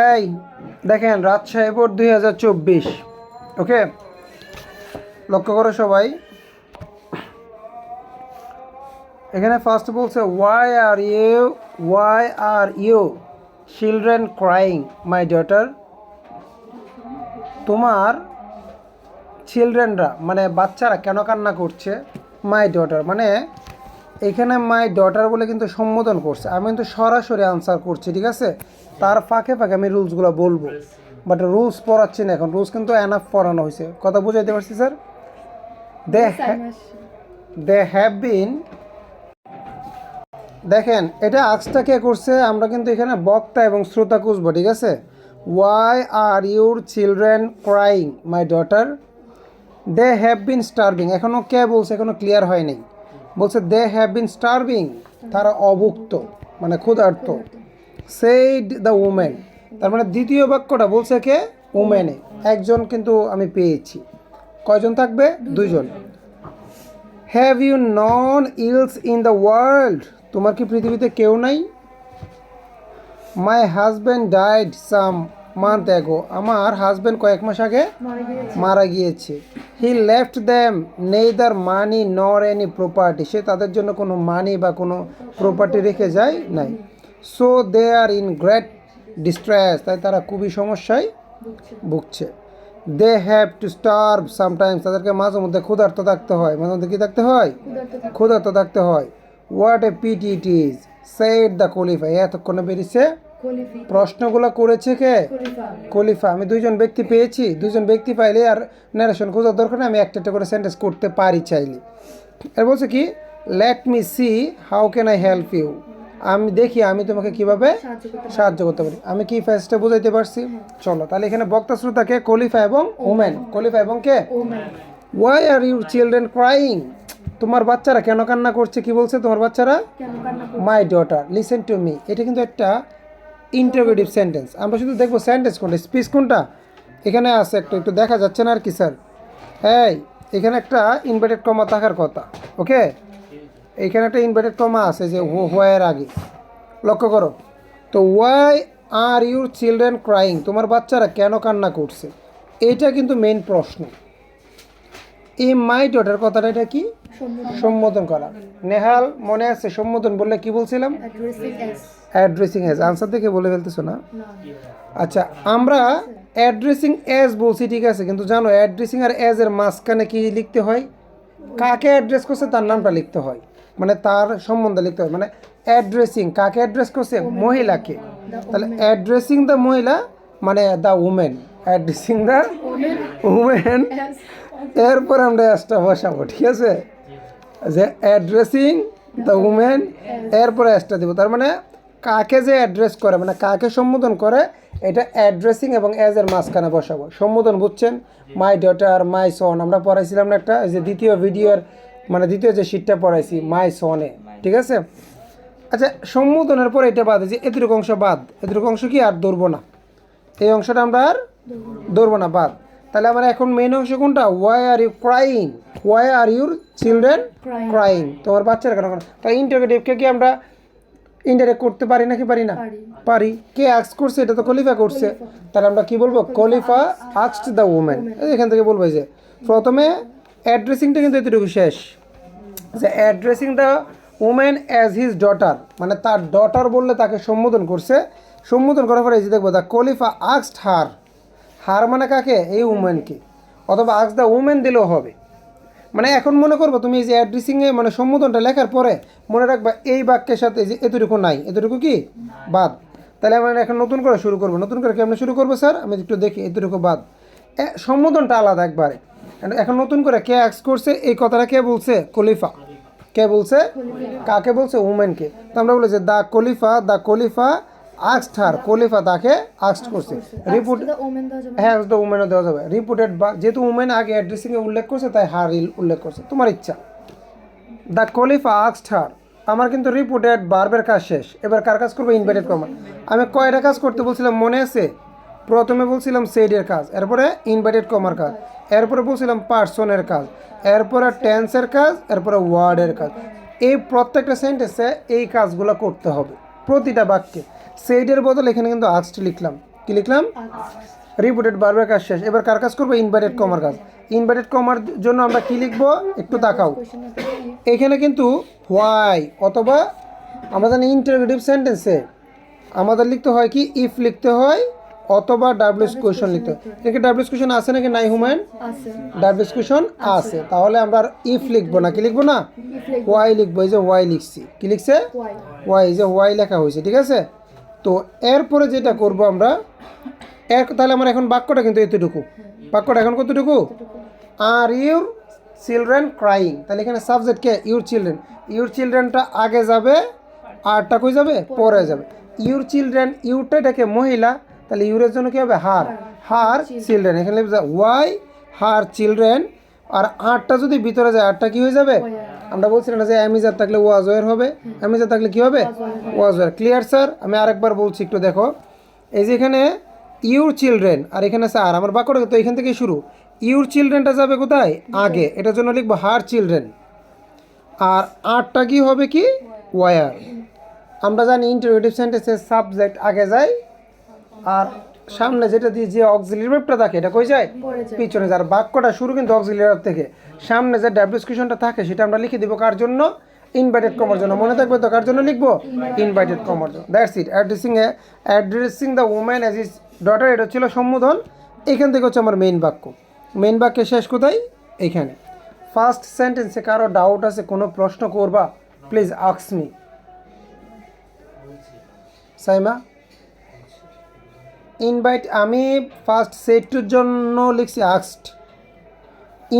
এই দেখেন রাজশাহী বোর্ড 2024। ওকে, লক্ষ্য করো সবাই। এখানে ফার্স্ট বলছে why are you children crying my daughter. তোমার চিলড্রেনরা মানে বাচ্চারা কেন কান্না করছে? মাই ডটার মানে এখানে মাই ডটার বলে কিন্তু সম্বোধন করছে। আমি কিন্তু সরাসরি আনসার করছি, ঠিক আছে? তার ফাঁকে ফাঁকে আমি রুলসগুলো বলবো, বাট রুলস পড়াচ্ছি না এখন। রুলস কিন্তু এনাফ পড়ানো হয়েছে। কথা বুঝাইতে পারছি স্যার? দে হ্যাভ বিন। দেখেন এটা আজটা কে করছে? আমরা কিন্তু এখানে বক্তা এবং শ্রোতা খুঁজবো, ঠিক আছে? Why are your children crying my daughter? They have been starving. এখনও কে বলছে? এখনও ক্লিয়ার হয় নাই। বলছে দে হ্যাভ বিন স্টার্ভিং, তারা অভুক্ত মানে ক্ষুধার্ত। সেইড দ্য উমেন, তার মানে দ্বিতীয় বাক্যটা বলছে কে? উমেনে। একজন কিন্তু আমি পেয়েছি। কয়জন থাকবে? দুইজন। Have you none else in the world, তোমার কি পৃথিবীতে কেউ নাই? My husband died some month ago, আমার হাজব্যান্ড কয়েক মাস আগে মারা গিয়েছে। He left them neither money nor any property, সে তাদের জন্য কোনো মানি বা কোনো প্রপার্টি রেখে যায় নাই। So they are in great distress, তাই তারা খুবই সমস্যায় ভুগছে। They have to starve sometimes, তাদেরকে মাঝে মধ্যে ক্ষুধার্ত থাকতে হয়। মাঝে মধ্যে কী থাকতে হয়? ক্ষুধার্ত থাকতে হয়। What a pity it is said the Khalifa, এতক্ষণে বেরিয়েছে প্রশ্নগুলো করেছে কে? খলিফা। আমি দুইজন ব্যক্তি পেয়েছি। দুইজন ব্যক্তি পাইলে আর ন্যারেশন খোঁজার দরকার নেই, আমি একটা করে সেন্টেন্স করতে পারি চাইলে। এর বলছে কি? Let me see how can I help you, আমি দেখি আমি তোমাকে কিভাবে সাহায্য করতে পারি। আমি কি ফার্স্টে বুঝাইতে পারছি? চলো তাহলে এখানে বক্তা শ্রোতাকে খলিফা এবং ওমেন। খলিফা এবং কে? Why are your children crying, তোমার বাচ্চারা কেন কান্না করছে? কি বলছে? তোমার বাচ্চারা my daughter listen to me. এটা কিন্তু একটা ইন্টারোগেটিভ সেন্টেন্স। আমরা শুধু দেখবো সেন্টেন্স কোনটা, স্পিচ কোনটা। এখানে আছে একটা, একটু দেখা যাচ্ছে না আর কি স্যার? এই এখানে একটা ইনভার্টেড কমা থাকার কথা। ওকে, এইখানে একটা ইনভার্টেড কমা আছে যে হোয়ার আগে, লক্ষ্য করো। তো why are your children crying, তোমার বাচ্চারা কেন কান্না করছে, এইটা কিন্তু মেইন প্রশ্ন। এই মাই ডটার কথাটা এটা কি? সম্বোধন করা। নেহাল মনে আছে সম্বোধন বললে কি বলছিলাম? Addressing age. আনসার দেখে বলে ফেলতেছো না? আচ্ছা, আমরা অ্যাড্রেসিং এজ বলছি, ঠিক আছে, কিন্তু জানো অ্যাড্রেসিং আর এজ এর মাঝখানে কি লিখতে হয়? কাকে অ্যাড্রেস করছে তার নামটা লিখতে হয়, মানে তার সম্বন্ধে লিখতে হয়। মানে অ্যাড্রেসিং কাকে অ্যাড্রেস করছে? মহিলাকে। তাহলে অ্যাড্রেসিং দ্য মহিলা মানে the women, addressing the women. এরপর আমরা এসটা বসাবো, ঠিক আছে, যে অ্যাড্রেসিং দ্য উমেন, এরপরে এসটা দিব। তার মানে কাকে যে অ্যাড্রেস করে, মানে কাকে সম্বোধন করে, এটা অ্যাড্রেসিং এবং এজ এর মাঝখানে বসাবো। সম্বোধন বুঝছেন? মাই ডটার, মাই সন, আমরা পড়াইছিলাম না একটা, যে দ্বিতীয় ভিডিওর মানে দ্বিতীয় যে শীটটা পড়াইছি মাই সনে, ঠিক আছে? আচ্ছা, সম্বোধনের পর এটা বাদ, যে এতটুকু অংশ বাদ। এতটুকু অংশ কি আর ধরবো না, এই অংশটা আমরা আর ধরবো না, বাদ। তাহলে আমার এখন মেইন অংশ কোনটা? Why are you crying, why are your children crying, তোমার বাচ্চারা কেন? তাই ইন্টারোগেটিভকে কি আমরা ইনডাইরেক্ট করতে পারি নাকি পারি না? পারি। কে আস্ক করছে? এটা তো খলিফা করছে। তাহলে আমরা কি বলবো? খলিফা আস্কড দ্য উমেন। এখান থেকে বলবো যে প্রথমে অ্যাড্রেসিংটা কিন্তু এতটুকু শেষ, যে addressing the women as his daughter, মানে তার ডটার বললে তাকে সম্বোধন করছে। সম্বোধন করার পরে এই যে দেখবো দ্য খলিফা আস্কড হার, হার মানে কাকে? এই উমেনকে। অথবা আস্ক দ্য উমেন দিলেও হবে। মানে এখন মনে করবো তুমি এই যে অ্যাড্রেসিংয়ে মানে সম্বোধনটা লেখার পরে মনে রাখবা এই বাক্যের সাথে যে এতটুকু নাই, এতটুকু কি বাদ। তাহলে আমরা এখন নতুন করে শুরু করবো। নতুন করে কেমন শুরু করবো স্যার? আমি একটু দেখি। এতটুকু বাদ, সম্বোধনটা আলাদা একবারে। এখন নতুন করে কে আস্ক করছে এই কথাটা কে বলছে? খলিফা। কে বলছে? কাকে বলছে? উমেনকে। তো আমরা বলি যে দ্য খলিফা আস্কড হার, খলিফা তাকে আস্কড করছে। রিপোর্ট, হ্যাঁ দ্য উমেনও দেওয়া যাবে। রিপোর্টেড বা, যেহেতু উমেন আগে অ্যাড্রেসিংয়ে উল্লেখ করছে তাই হার উল্লেখ করছে, তোমার ইচ্ছা। দ্য খলিফা আস্কড হার, আমার কিন্তু রিপোর্টেড বার্বের কাজ শেষ। এবার কার কাজ করবো? Inverted comma. আমি কয়টা কাজ করতে বলছিলাম মনে আছে? প্রথমে বলছিলাম সেডের কাজ, এরপরে ইনভার্টেড কমার কাজ, এরপরে বলছিলাম পার্সনের কাজ, এরপরে টেন্সের কাজ, এরপরে ওয়ার্ডের কাজ। এই প্রত্যেকটা সেন্টেন্সে এই কাজগুলো করতে হবে প্রতিটা বাক্যে। সেইডের বদল এখানে কিন্তু আক্সড লিখলাম। কি লিখলাম? রিপিটেড ভার্বের কাজ শেষ। এবার কার কাজ করবো? ইনভার্টেড কমার কাজ। ইনভার্টেড কমার জন্য আমরা কি লিখবো একটু তাকাও। এখানে কিন্তু হোয়াই অথবা আমরা জানি ইন্টারোগেটিভ সেন্টেন্সে আমাদের লিখতে হয় কি ইফ লিখতে হয় অথবা ডাব্লিউএস কোয়েশন লিখতে হয়। এখানে ডাব্লিউএস কোয়েশন আছে নাকি নাই হুমায়ুন? ডাব্লিউএস কোয়েশন আছে, তাহলে আমরা ইফ লিখবো না, কি লিখবো না, হোয়াই লিখবো। এই যে হোয়াই লিখছি, কি লিখছে? হোয়াই, এই যে হোয়াই লেখা হয়েছে, ঠিক আছে। তো এরপরে যেটা করব আমরা তাহলে আমার এখন বাক্যটা কিন্তু এতটুকু। বাক্যটা এখন কতটুকু? আর ইউর চিলড্রেন ক্রাইং, তাহলে এখানে সাবজেক্ট কে? Your children. ইউর চিলড্রেনটা আগে যাবে, আরটা কই যাবে? পরে যাবে। ইউর চিলড্রেন, ইউরটা এটাকে মহিলা, তাহলে ইউরের জন্য কি হবে? হার। হার চিলড্রেন, এখানে ওয়াই হার চিলড্রেন। আর আরটা যদি ভিতরে যায় আরটা কি হয়ে যাবে? আমরা বলছিলাম না যে অ্যামিজার থাকলে ওয়াজ ওয়ার হবে, অ্যামিজার থাকলে কি হবে? Was were. Clear sir? আমি আরেকবার বলছি, একটু দেখো। এই যে এখানে ইউর চিলড্রেন আর এখানে আছে আর, আমার বাক্যটা তো এখান থেকে শুরু। ইউর চিলড্রেনটা যাবে কোথায়? আগে, এটার জন্য লিখবো হার চিলড্রেন। আর আরটা কি হবে? কি? ওয়ার। আমরা জানি ইন্টারোগেটিভ সেন্টেন্সের সাবজেক্ট আগে যায়, আর সামনে যেটা দিয়ে যে অক্সিলিয়ারি ভার্বটা থাকে এটা কই যায়? পিছনে যায়। আর বাক্যটা শুরু কিন্তু অক্সিলিয়ারি ভার্ব থেকে। সামনে যে ডাব্লিউএস কোয়েশনটা থাকে সেটা আমরা লিখে দিব কার জন্য? ইনভার্টেড কমার জন্য। মনে থাকবে তো কার জন্য লিখবো? ইনভার্টেড কমার জন্য। That's it. Addressing the woman as is daughter, এটা ছিল সম্বোধন। এখান থেকে হচ্ছে আমার মেইন বাক্য। মেইন বাক্যের শেষ কোথায়? এইখানে। ফার্স্ট সেন্টেন্সে কারো ডাউট আছে, কোনো প্রশ্ন করবা? Please ask me. Saima? Invite আমি ফার্স্ট সেটুর জন্য লিখছি আস্কড,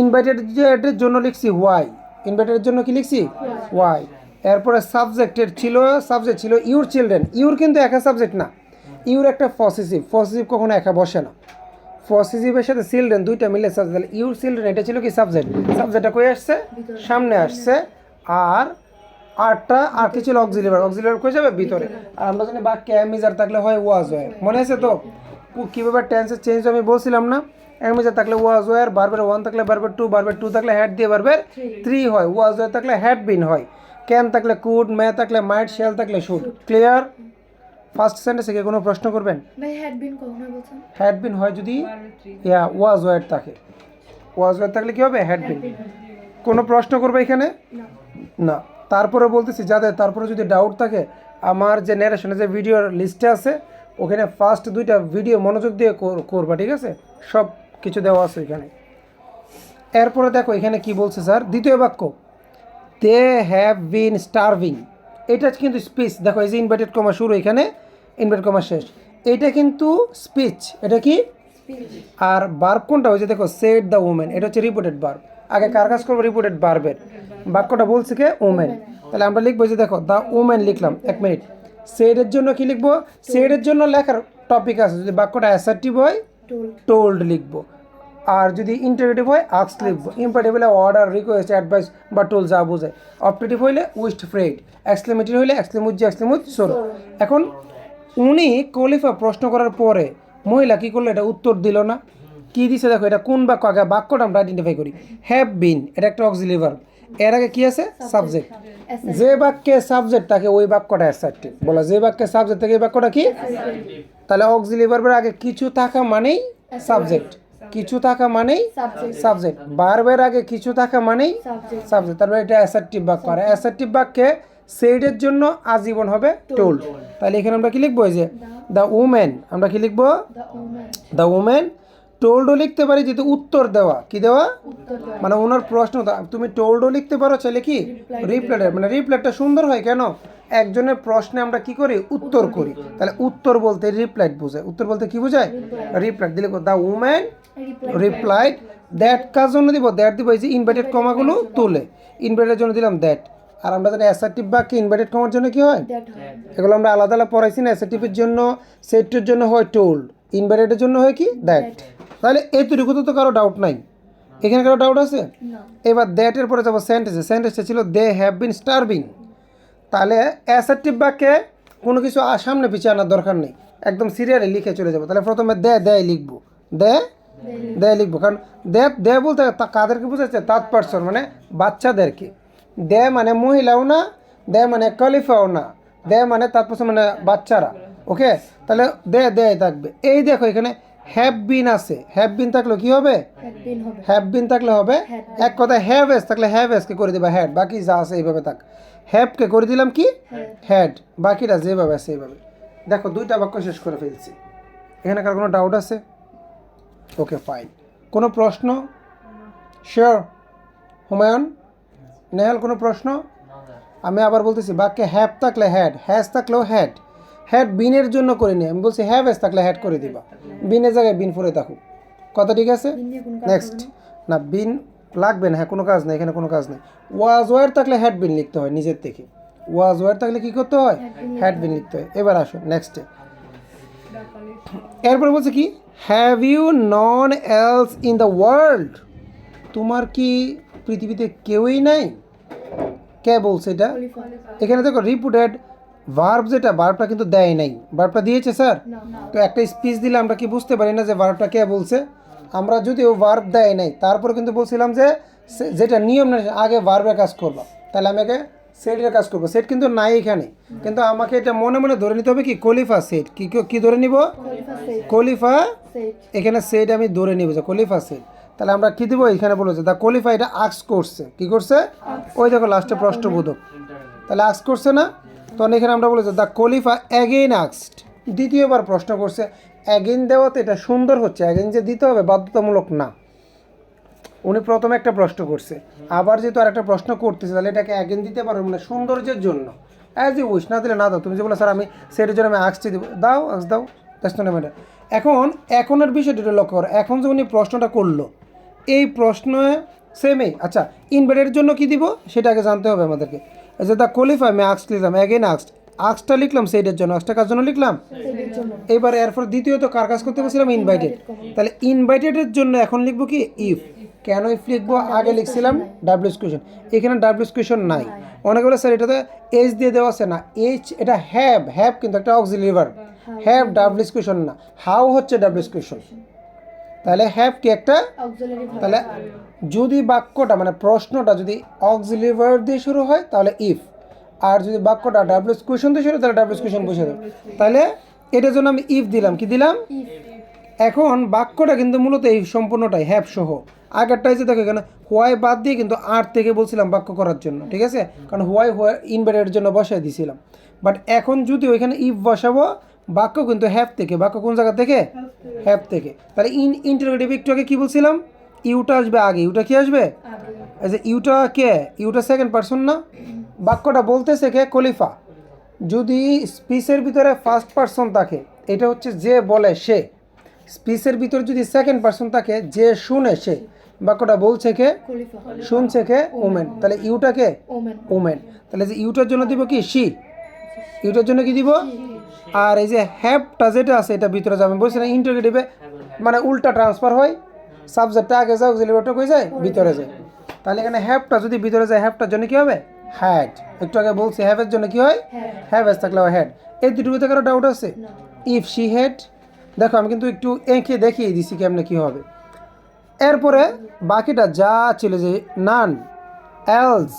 ইনভাইটেডের জন্য লিখছি হোয়াই। ইনভাইটেডের জন্য কি লিখছি? হোয়াই। এরপরে সাবজেক্টের ছিল, সাবজেক্ট ছিল ইউর চিলড্রেন। ইউর কিন্তু একা সাবজেক্ট না, ইউর একটা পসেসিভ। পসেসিভ কখনো একা বসে না। পসেসিভের সাথে চিলড্রেন দুইটা মিলে সাবজেক্ট। ইউর চিলড্রেন এটা ছিল কি সাবজেক্ট, সাবজেক্টটা কই আসছে? সামনে আসছে। আর আরটা আর কি ছিল? অক্সিলিয়ারি। অক্সিলিয়ারি কই যাবে? ভিতরে। আর আমরা জানি বাক্যে অ্যামিজার থাকলে হয় ওয়াজ হয়, মনে আছে তো? কীভাবে টেন্সের চেঞ্জ আমি বলছিলাম না? অ্যামিজার থাকলে ওয়াজ ওয়ার, বারবার ওয়ান থাকলে বারবার টু, বারবার টু থাকলে হ্যাড দিয়ে বারবার থ্রি হয়, ওয়াজ ওয়ার থাকলে হ্যাড বিন হয়, ক্যান থাকলে কুড, মে থাকলে মাইট, শেল থাকলে শুড। ক্লিয়ার? ফার্স্ট সেন্টেন্সে কি কোনো প্রশ্ন করবেন? হ্যাড বিন হয় যদি ওয়াজ ওয়ার থাকে। ওয়াজ ওয়ার থাকলে কি হবে? Had been. কোনো প্রশ্ন করবে এখানে? না। তারপরে বলতেছি যাদের তারপরে যদি ডাউট থাকে, আমার যে ন্যারেশনে যে ভিডিওর লিস্টে আছে ওখানে ফার্স্ট দুইটা ভিডিও মনোযোগ দিয়ে করবা, ঠিক আছে? সব কিছু দেওয়া আছে এখানে। এরপরে দেখো এখানে কি বলছে স্যার, দ্বিতীয় বাক্য, দে হ্যাভ বিন স্টারভিং। এটা কিন্তু স্পিচ। দেখো এই যে ইনভার্টেড কমা শুরু, এখানে ইনভার্টেড কমা শেষ, এটা কিন্তু স্পিচ। এটা কি? আর ভার্ব কোনটা? হয়েছে দেখো সেড দ্য ওমেন, এটা হচ্ছে রিপিটেড ভার্ব। আগে কার কাজ করবো? রিপিটেড ভার্বের। বাক্যটা বলছে কে? ওমেন। তাহলে আমরা লিখবো যে দেখো দ্য ওমেন লিখলাম। এক মিনিট, সেডের জন্য কি লিখবো? সেডের জন্য লেখার টপিক আছে। যদি বাক্যটা অ্যাসার্টিভ হয় টোল্ড লিখবো, আর যদি ইন্টারোগেটিভ হয় আস্কড লিখবো। ইম্পারেটিভ হলে অর্ডার, রিকোয়েস্ট, অ্যাডভাইস বা টোল যা বোঝায়। অপটেটিভ হইলে উইস্ট, ফ্রেড। এক্সক্লেমেটিভ হইলে এক্সক্লেমুজ, এক্সক্লেমুজ, সোরো। এখন উনি কলিফা প্রশ্ন করার পরে মহিলা কি করলো? এটা উত্তর দিল না। কি দিছে দেখো, এটা কোন বাক্য? আগে বাক্যটা আমরা আইডেন্টিফাই করি। হ্যাভ বিন, এটা একটা অক্সিলিয়ারি ভার্ব। এর আগে কি আছে? সাবজেক্ট। যে বাক্যে সাবজেক্ট থাকে ওই বাক্যটা অ্যাসার্টিভ। বলা যে বাক্যে সাবজেক্ট থাকে এই বাক্যটা কি? তাহলে অক্সিলিয়ারি ভার্বের আগে কিছু থাকা মানেই সাবজেক্ট, কিছু থাকা মানেই সাবজেক্ট। ভার্বের আগে কিছু থাকা মানেই সাবজেক্ট। তারপরে এটা অ্যাসার্টিভ বাক্য। আর অ্যাসার্টিভ বাক্যে সেইডের জন্য আজীবন হবে টোল্ড। তাহলে এখানে আমরা কি লিখবো? এই যে দ্য ওমেন, আমরা কি লিখবো? দ্য ওমেন টোল্ডও লিখতে পারি, যেহেতু উত্তর দেওয়া। কি দেওয়া? মানে ওনার প্রশ্ন। তুমি টোল্ডও লিখতে পারো, চাইলে কি রিপ্লাইড। মানে রিপ্লাইডটা সুন্দর হয় কেন? একজনের প্রশ্নে আমরা কি করি? উত্তর করি। তাহলে উত্তর বলতে রিপ্লাইড বোঝায়। উত্তর বলতে কি বোঝায়? রিপ্লাইড। দিলে দ্য ওমেন রিপ্লাইড দ্যাট। কার জন্য দিব? দ্যাট দিব এই যে ইনভার্টেড কমাগুলো তুলে। ইনভার্টেডের জন্য দিলাম দ্যাট। আর আমরা জানি অ্যাসার্টিভ বাক্যে ইনভার্টেড কমার জন্য কি হয়? এগুলো আমরা আলাদা আলাদা পড়াইছি না। অ্যাসার্টিভের জন্য, সেটটির জন্য হয় টোল্ড, ইনভার্টেডের জন্য হয় কি? দ্যাট। তাহলে এইটুকু তো কারো ডাউট নাই। এখানে কারো ডাউট আছে? এবার দ্যাটের পরে যাবো সেন্টেন্সে। সেন্টেন্সটা ছিল দে হ্যাভ বিন স্টারভিং। তাহলে অ্যাসার্টিভ বাক্যে কোনো কিছু সামনে পিছিয়ে আনার দরকার নেই, একদম সিরিয়ালি লিখে চলে যাবো। তাহলে প্রথমে দে লিখবো, দে লিখবো। কারণ দে বলতে কাদেরকে বোঝাচ্ছে? থার্ড পারসন, মানে বাচ্চাদেরকে। দে মানে মহিলাও না, দে মানে খলিফাও না, দে মানে তার পাশে মানে বাচ্চারা। ওকে, তাহলে দে থাকবে। এই দেখো এখানে হ্যাভ বিন আছে, হ্যাভ বিন থাকলে কি হবে? হ্যাভ বিন থাকলে হবে এক কথায় হ্যাভ এস থাকলে হ্যাভ এসকে করে দিবা হ্যাড, বাকি যা আছে এইভাবে থাক। হ্যাভকে করে দিলাম কি হ্যাড, বাকিটা যেভাবে আছে এইভাবে। দেখো দুইটা বাক্য শেষ করে ফেলছি। এখানে কার কোনো ডাউট আছে? Okay fine. কোনো প্রশ্ন? শিওর? হুমায়ুন, নেহাল, কোনো প্রশ্ন? আমি আবার বলতেছি, বাক্যে হ্যাভ থাকলে হ্যাড, হ্যাজ থাকলেও হ্যাড। হ্যাড বিনের জন্য করে নি, আমি বলছি হ্যাভ এস থাকলে হ্যাড করে দিবা, বিনের জায়গায় বিন পরে থাকুক। কথা ঠিক আছে? নেক্সট। না বিন লাগবে না, হ্যাঁ কোনো কাজ নেই, এখানে কোনো কাজ নেই। ওয়াজ ওয়ার থাকলে হ্যাড বিন লিখতে হয় নিজের থেকে, ওয়াজ ওয়ার থাকলে কি করতে হয়? হ্যাড বিন লিখতে হয়। এবার আসো নেক্সটে। এরপরে বলছে কি, have you none else in the world? তোমার কি পৃথিবীতে কেউই নাই? কে বলছে এটা? এখানে দেখো রিপুটেড ভার্ব, যেটা ভার্বটা কিন্তু দেয় নাই, ভার্বটা দিয়েছে স্যার। তো একটা স্পিচ দিলে আমরা কি বুঝতে পারি না যে ভার্বটা কে বলছে? আমরা যদিও ভার্ব দেয় নাই, তারপরে কিন্তু বলছিলাম যে যেটা নিয়ম না আগে ভার্বের কাজ করবা, তাহলে আমি আগে সেটের কাজ করবো। সেট কিন্তু নাই এখানে, কিন্তু আমাকে এটা মনে মনে ধরে নিতে হবে কি কলিফা সেট। কি ধরে নিব? কলিফা। এখানে সেট আমি ধরে নিব যে কলিফা সেট। তাহলে আমরা কি দিব? এখানে বলেছে দ্য কোয়ালিফাই, এটা আক্স করছে। কি করছে? ওই দেখো লাস্টে প্রশ্নবোধক, তাহলে আক্স করছে না? তখন এখানে আমরা বলেছি দ্য কোয়ালিফাই অ্যাগেইন আক্সড, দ্বিতীয়বার প্রশ্ন করছে। অ্যাগেইন দেওয়াতে এটা সুন্দর হচ্ছে, অ্যাগেইন যে দিতে হবে বাধ্যতামূলক না। উনি প্রথমে একটা প্রশ্ন করছে, আবার যেহেতু আর একটা প্রশ্ন করতেছে, তাহলে এটাকে অ্যাগেইন দিতে পারো মানে সৌন্দর্যের জন্য। অ্যাজ ইউ উইশ, না দিলে না দাও। তুমি যে বলো স্যার আমি সেটার জন্য আমি আক্সটি দেবো, দাও আক্স দাও, দ্যাটস নট এ ম্যাটার। এখনের বিষয়টা লক্ষ্য করো, এখন যে উনি প্রশ্নটা করলো এই প্রশ্নে সেমই। আচ্ছা, ইনভার্টের জন্য কি দিব সেটা আগে জানতে হবে আমাদেরকে। এই যে দ্য কোয়ালিফাই আমি আক্স লিখলাম, অ্যাগেইন আক্সড, আক্সটা লিখলাম সেইটার জন্য, আক্সটা কার জন্য লিখলাম? এবার এরপর দ্বিতীয়ত কার কাজ করতে বলছিলাম? ইনভাইটেড। তাহলে ইনভাইটেডের জন্য এখন লিখবো কি ইফ। কেন ইফ লিখবো? আগে লিখছিলাম ডাব্লিউএস কোয়েশন, এখানে ডাব্লিউএস কোয়েশন নাই। অনেকে বলে স্যার এটাতে এইচ দিয়ে দেওয়া আছে না, এইচ এটা হ্যাভ কিন্তু একটা auxiliary verb, have WH question না, হাউ হচ্ছে ডাব্লিউএস কোয়েশন। তাহলে হ্যাভ কি একটা, তাহলে যদি বাক্যটা মানে প্রশ্নটা যদি অক্সিলারি ভার্ব দিয়ে শুরু হয় তাহলে ইফ, আর যদি বাক্যটা ডাব্লিউএস কোয়েশন দিয়ে শুরু তাহলে ডাব্লিউএস কোয়েশন বসে দেবো। তাহলে এটার জন্য আমি ইফ দিলাম। কি দিলাম? এখন বাক্যটা কিন্তু মূলত এই সম্পূর্ণটাই হ্যাভ সহ। আগেরটাই যে দেখো এখানে হোয়াই বাদ দিয়ে কিন্তু আর থেকে বলছিলাম বাক্য করার জন্য, ঠিক আছে? কারণ হোয়াই ইনভার্টেডের জন্য বসাই দিয়েছিলাম। বাট এখন যদি ওইখানে ইফ বসাবো, বাক্য কিন্তু হ্যাভ থেকে। বাক্য কোন জায়গা থেকে? হ্যাভ থেকে। তাহলে ইন্টারোগেটিভ একটু আগে কী বলছিলাম? ইউটা আসবে আগে, ইউটা কি আসবে? এই যে ইউটা কে? ইউটা সেকেন্ড পারসন না? বাক্যটা বলতেছে কে? খলিফা। যদি স্পিচের ভিতরে ফার্স্ট পারসন থাকে, এটা হচ্ছে যে বলে সে। স্পিচের ভিতরে যদি সেকেন্ড পারসন থাকে, যে শুনে সে। বাক্যটা বলছে কে? শুনছে কে? ওমেন। তাহলে ইউটা কে? ওমেন। তাহলে যে ইউটার জন্য দিব কি শি, ইউটার জন্য কি দিব? আর এই যে হ্যাভটা যেটা আছে এটা ভিতরে যাবে। বলছি না ইন্টারোগেটিভে মানে উল্টা ট্রান্সফার হয়, সাবজেক্টটা আগে যায়, অক্সিলারিটা কই যায়? ভিতরে যায়। তাহলে এখানে হ্যাভটা যদি ভিতরে যায়, হ্যাভটার জন্য কি হবে? হ্যাড। একটু আগে বলছি হ্যাভের জন্য কি হয়? হ্যাভ এস থাকলে হ্যাড। এই দুটোতে কারো ডাউট আছে? ইফ শি হ্যাড, দেখো আমি কিন্তু একটু এঁকে দেখিয়ে দিছি কেমনে কী হবে। এরপরে বাকিটা যা ছিল যে নান এলস,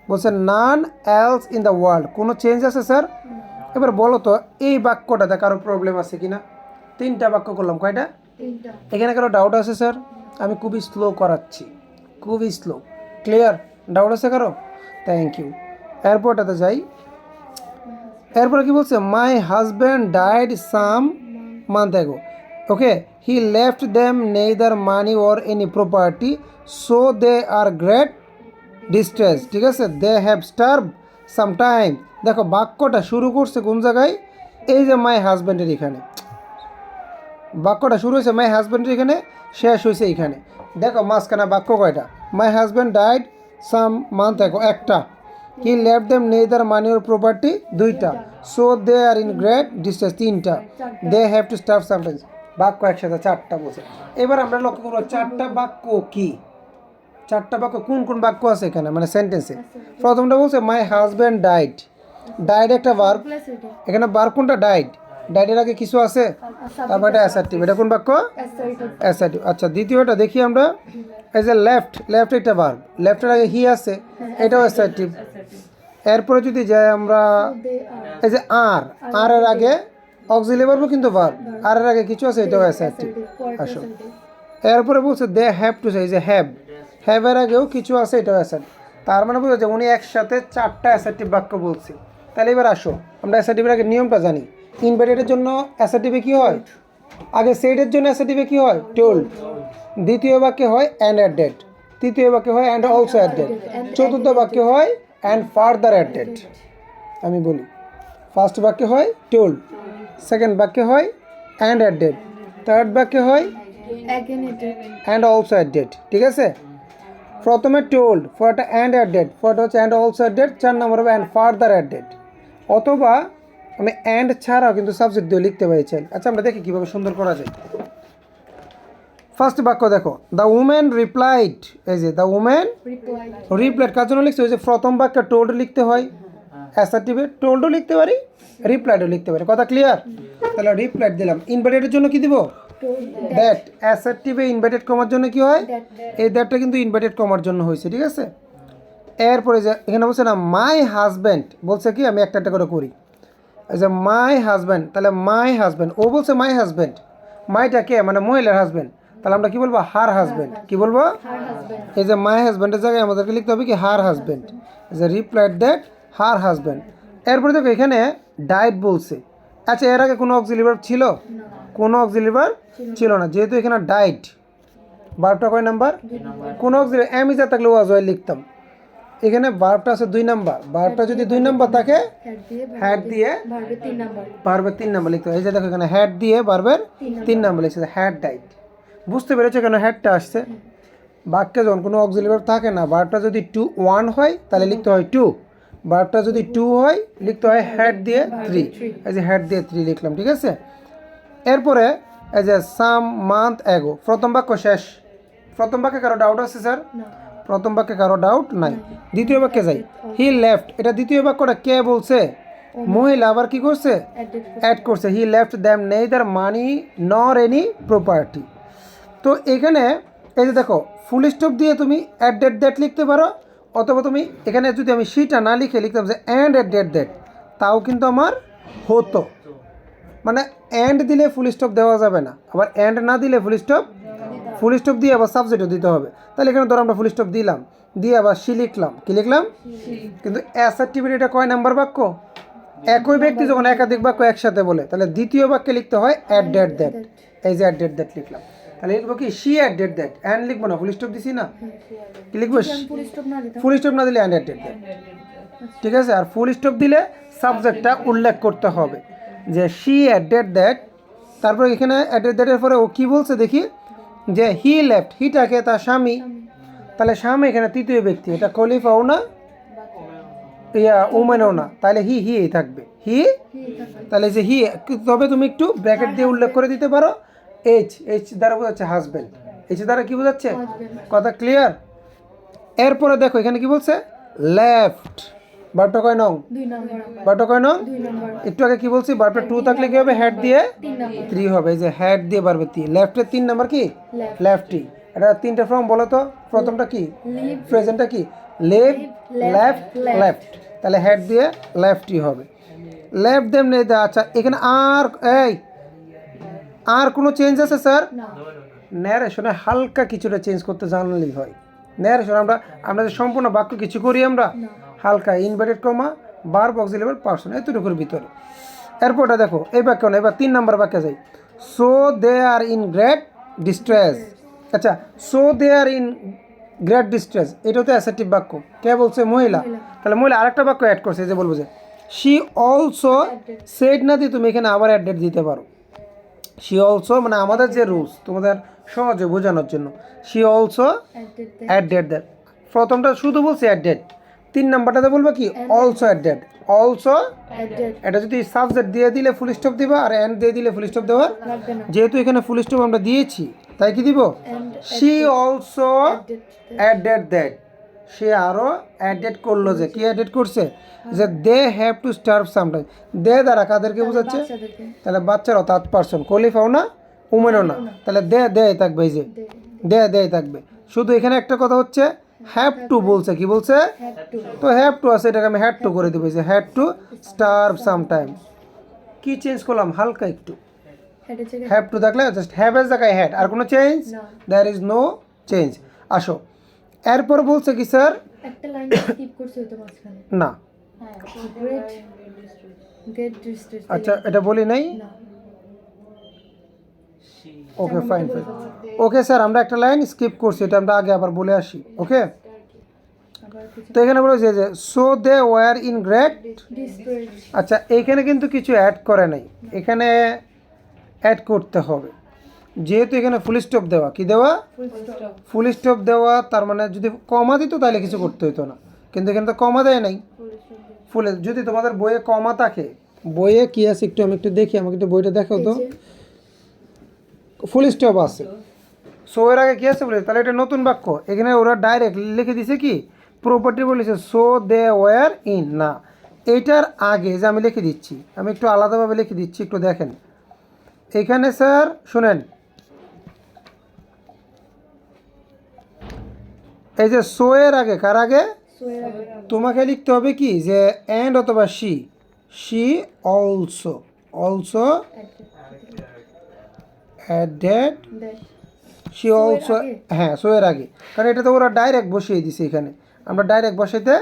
বলছে নান এলস ইন দ্য ওয়ার্ল্ড, কোনো চেঞ্জ আছে স্যার? এবার বলো তো এই বাক্যটাতে কারো প্রবলেম আছে কিনা? তিনটা বাক্য করলাম, কয়টা? এখানে কারো ডাউট আছে স্যার? আমি খুবই স্লো করাচ্ছি, খুবই স্লো। ক্লিয়ার? ডাউট আছে কারো? Thank you. এরপরটাতে যাই। এরপরে কি বলছে? My husband died some month ago. Okay, he left them neither money or any property, so they are great distress. ঠিক আছে, they have starve some time. দেখো বাক্যটা শুরু করছে কোন জায়গায়? এই যে মাই হাজব্যান্ডের এখানে বাক্যটা শুরু হয়েছে, মাই হাজব্যান্ডের এখানে শেষ হয়েছে এইখানে। দেখো মাঝখানে বাক্য কয়টা? My husband died some month ago একটা, he left them neither money or property দুইটা, so they are in great distress তিনটা, they have to starve sometimes. বাক্য একসাথে চারটা বলছে। এবার আমরা লক্ষ্য করবো চারটা বাক্য কি, চারটা বাক্য কোন কোন বাক্য আছে এখানে মানে সেন্টেন্সে। প্রথমটা বলছে মাই হাজব্যান্ড ডাইড, ডাইড একটা ভার্ব, এখানে ভার্ব কোনটা? ডাইড। ডাইডের আগে কিছু আছে, তারপর এটা অ্যাসার্টিভ, এটা কোন বাক্য? অ্যাসার্টিভ। আচ্ছা দ্বিতীয়টা দেখি আমরা, এই যে লেফট, লেফট একটা ভার্ব, লেফটের আগে হি আছে, এটাও অ্যাসার্টিভ। এরপরে যদি যাই আমরা এই যে আর, আর এর আগে অক্সিলারি ভার্ব কিন্তু ভার্ব, আর এর আগে কিছু আছে এটাও অ্যাসার্টিভ। আসো এরপরে বলছে দে হ্যাভ টু এই যে হ্যাভ এর আগেও কিছু আছে এটাও অ্যাসার্টিভ। তার মানে বোঝা যায় উনি একসাথে 4টা অ্যাসার্টিভ বাক্য বলছে। তাহলে এবার আসো আমরা অ্যাসার্টিভের আগে নিয়মটা জানি। ইনভার্টেডের জন্য অ্যাসার্টিভে কি হয়? আগে সেটের জন্য অ্যাসার্টিভে কি হয়? টোল্ড। দ্বিতীয় বাক্যে হয় অ্যান্ড অ্যাডেড। তৃতীয় বাক্যে হয় অ্যান্ড অলসো অ্যাডেড। চতুর্থ বাক্যে হয় অ্যান্ড ফার্দার অ্যাডেড। আমি বলি, ফার্স্ট বাক্যে হয় টোল্ড, সেকেন্ড বাক্যে হয় অ্যান্ড অ্যাডেড, থার্ড বাক্যে হয় অ্যান্ড অলসো অ্যাডেড। ঠিক আছে, প্রথমে টোল্ড, পরটা অ্যান্ড অ্যাডেড, পরটা হচ্ছে অ্যান্ড অলসো অ্যাডেড, 4 নম্বর হবে অ্যান্ড ফার্দার অ্যাডেড। অথবা আমি অ্যান্ড ছাড়াও কিন্তু সাবজেক্ট দিয়ে লিখতে পারি চাই। আচ্ছা আমরা দেখি কীভাবে সুন্দর করা যায়। ফার্স্ট বাক্য দেখো, দ্য উমেন রিপ্লাইড। এই যে দ্য উমেন রিপ্লাইড কার জন্য লিখছে? ওই যে প্রথম বাক্যে টোল্ড লিখতে হয়, অ্যাসার্টিভে টোল্ডও লিখতে পারি, রিপ্লাইডও লিখতে পারি। কথা ক্লিয়ার? তাহলে রিপ্লাইড দিলাম। ইনভার্টেডের জন্য কি দিব? দ্যাট। অ্যাসার্টিভে ইনভার্টেড কমার জন্য কি হয়? এই দ্যাটটা কিন্তু ইনভার্টেড কমার জন্য হয়েছে। ঠিক আছে, এরপরে যে এখানে বলছে না মাই হাজব্যান্ড, বলছে কি আমি একটা একটা করে করি। এই যে মাই হাজব্যান্ড, তাহলে মাই হাজব্যান্ড, ও বলছে মাই হাজব্যান্ড, মাইটা কে মানে মহিলার হাজব্যান্ড, তাহলে আমরা কি বলবো? Her husband. কি বলবো? এই যে মাই হাজব্যান্ডের জায়গায় আমাদেরকে লিখতে হবে কি? Her husband. যে রিপ্লাইড দ্যাট হার হাজব্যান্ড। এরপরে দেখো এখানে ডাইট বলছে। আচ্ছা এর আগে কোনো অক্সিলারি ভার্ব ছিল? কোনো অক্সিলারি ভার্ব ছিল না, যেহেতু এখানে ডাইট। ভার্বটা কয় নাম্বার? কোনো অক্সিলারি আমি যা থাকলে ওয়াজ হয় লিখতাম। এখানে ভার্বটা আছে 2 নাম্বার। ভার্বটা যদি 2 নাম্বার থাকে হ্যাড দিয়ে ভার্বের 3 নাম্বার লিখতে হবে। এই যে দেখো এখানে হ্যাড দিয়ে ভার্বের 3 নাম্বার লিখছে, হ্যাড ডাইট। বুঝতে পেরেছো কেন হ্যাডটা আসছে? বাক্যে যখন কোনো অক্সিলারি ভার্ব থাকে না, ভার্বটা যদি 1 হয় তাহলে লিখতে হয় 2, ভার্বটা যদি 2 হয় লিখতে হয় হ্যাড দিয়ে 3। এই যে হ্যাড দিয়ে 3 লিখলাম। ঠিক আছে, এরপরে এই যে সাম মান্থ অ্যাগো, প্রথম বাক্য শেষ। প্রথম বাক্যে কারো ডাউট আছে স্যার? প্রথম বাক্যে কারো ডাউট নাই। দ্বিতীয় বাক্যে যাই, হি লেফট। এটা দ্বিতীয় বাক্যটা কে বলছে? মহিলা। আবার কি করছে? অ্যাড করছে, হি left them neither money nor any property. তো এখানে এই যে দেখো ফুল স্টপ দিয়ে তুমি অ্যাট ডেট দ্যাট লিখতে পারো, অথবা তুমি এখানে যদি আমি সিটা না লিখে লিখতাম যে অ্যান্ড অ্যাট ডেট দ্যাট, তাও কিন্তু আমার হতো। মানে অ্যান্ড দিলে ফুল স্টপ দেওয়া যাবে না, আবার অ্যান্ড না দিলে ফুল স্টপ দিয়ে আবার সাবজেক্টও দিতে হবে। তাহলে এখানে ধরো আমরা ফুল স্টপ দিলাম, দিয়ে আবার সি লিখলাম। কি লিখলাম? কিন্তু অ্যাসার্টিভ এটা কয় নাম্বার বাক্য? একই ব্যক্তি যখন একাধিক বাক্য একসাথে বলে তাহলে দ্বিতীয় বাক্যে লিখতে হয় অ্যাট ডেট দ্যাট। এই যে অ্যাট ডেট দ্যাট লিখলাম, তাহলে লিখবো কি? See at date that. And লিখবো না, ফুল স্টপ দিছি না। কি লিখবো? ফুল স্টপ না দিলে অ্যান্ড অ্যাট ডেট দ্যাট। ঠিক আছে, আর ফুল স্টপ দিলে সাবজেক্টটা উল্লেখ করতে হবে যে শি অ্যাট ডেট দ্যাট। তারপর এখানে অ্যাট ডেট দ্যাটের পরে ও কী বলছে দেখি, যে হি লেফট। হিটাকে তার স্বামী, তাহলে স্বামী এখানে তৃতীয় ব্যক্তি, এটা কলিফাও না উমেনও না, তাহলে হি থাকবে। তাহলে যে হি, তবে তুমি একটু ব্র্যাকেট দিয়ে উল্লেখ করে দিতে পারো এইচ দ্বারা বোঝাচ্ছে হাজব্যান্ড। এইচ দ্বারা কি বোঝাচ্ছে? কথা ক্লিয়ার? এরপরে দেখো এখানে কি বলছে? লেফট। ভার্বটা কয় নং? ভার্বটা কয় নং? একটু আগে কি বলছি? ভার্বটা 2 থাকলে কি হবে? হেড দিয়ে 3 হবে। এই যে হেড দিয়ে ভার্বে 3, লেফটের 3 নাম্বার কি? লেফটি। এটা 3টা ফর্ম বলো তো। প্রথমটা কি? প্রেজেন্টটা কি? Leave, left. তাহলে হেড দিয়ে লেফটই হবে। লেফট দেম নেই। আচ্ছা এখানে আর কোনো চেঞ্জ আছে স্যার? ন্যারেশনে হালকা কিছুটা চেঞ্জ করতে জানলেই হয়। ন্যারেশন আমরা যে সম্পূর্ণ বাক্য কিছু করি আমরা হালকা inverted comma verb auxiliary person এতটুকুর ভিতরে। এরপরটা দেখো এই বাক্য না, এবার 3 নাম্বার বাক্যে যাই। So they are in great distress. আচ্ছা so they are in great distress, এটা তো অ্যাসার্টিভ বাক্য। কে বলছে? মহিলা। তাহলে মহিলা আরেকটা বাক্য অ্যাড করছে, যে বলবো যে শি অলসো সেড না দিয়ে তুমি এখানে আবার অ্যাডেড দিতে পারো। শি অলসো মানে আমাদের যে রুলস তোমাদের সহজে বোঝানোর জন্য, শি অলসো অ্যাডেড দ্যাট। প্রথমটা শুধু বলছে অ্যাডেড, 3 নাম্বারটাতে বলবো কি? Also added. অলসো এটা যদি সাবজেক্ট দিয়ে দিলে ফুল স্টপ দিবা, আর এন্ড দিয়ে দিলে ফুল স্টপ দেওয়ার, যেহেতু এখানে ফুল স্টপ আমরা দিয়েছি তাই কি দিব? She also added that. সে আরও অ্যাডেড করলো। যে কি অ্যাডেড করছে? যে they have to starve sometime. They দ্বারা কাদেরকে বোঝাচ্ছে? তাহলে বাচ্চারাও, তার পারসন, কলিফাও না উমেনও না, তাহলে দে থাকবে। এই যে দে থাকবে। শুধু এখানে একটা কথা হচ্ছে হ্যাভ টু বলছে। কি বলছে? তো হ্যাভ টু আছে, এটাকে আমি হ্যাড টু করে দেবো। যে হ্যাড টু স্টার্ভ সামটাইম। কি চেঞ্জ করলাম হালকা একটু, হেডের জায়গায় হ্যাভ টু থাকলে জাস্ট হ্যাভ এর জায়গায় হ্যাড, আর কোনো চেঞ্জ, না। There is no change. আসো এরপর বলছে কি স্যার, একটা লাইন স্কিপ করছে হয়তো মাঝখানে। না গ্রেট গেট ডিস্ট্রেস। আচ্ছা এটা বলি নাই, না okay fine fine, okay sir আমরা একটা লাইন স্কিপ করছি, এটা আমরা আগে আবার বলে আসি, ওকে। আবার কিছু তো এখানে বলেছে যে so they were in great, distress. আচ্ছা এইখানে কিন্তু কিছু অ্যাড করে নাই, এখানে অ্যাড করতে হবে, যেহেতু এখানে ফুল স্টপ দেওয়া, কি দেওয়া, ফুল স্টপ। ফুল স্টপ দেওয়া, তার মানে যদি কমা দিত তাহলে কিছু করতে হতো না, কিন্তু এখানে তো কমা দেয় নাই। ফুলে যদি তোমাদের বইয়ে কমা থাকে, বইয়ে কি আছে একটু আমি একটু দেখি, আমাকে একটু বইটা দেখাও তো, ফুল স্টপ আছে, সো এর আগে কি আছে বলে, তাহলে এটা নতুন বাক্য, এখানে ওরা ডাইরেক্ট লিখে দিছে কি প্রপার্টি বলেছে সো দে ওয়ার ইন, না এইটার আগে যে আমি লিখে দিচ্ছি, আমি একটু আলাদাভাবে লিখে দিচ্ছি, একটু দেখেন এখানে স্যার শুনেন, এই যে সো এর আগে কার আগে, তোমাকে লিখতে হবে কি যে অ্যান্ড অথবা she, she also, also added, she also, হ্যাঁ সো এর আগে, কারণ এটা তো ওরা ডাইরেক্ট বসিয়ে দিছে, এখানে আমরা ডাইরেক্ট বসাইতে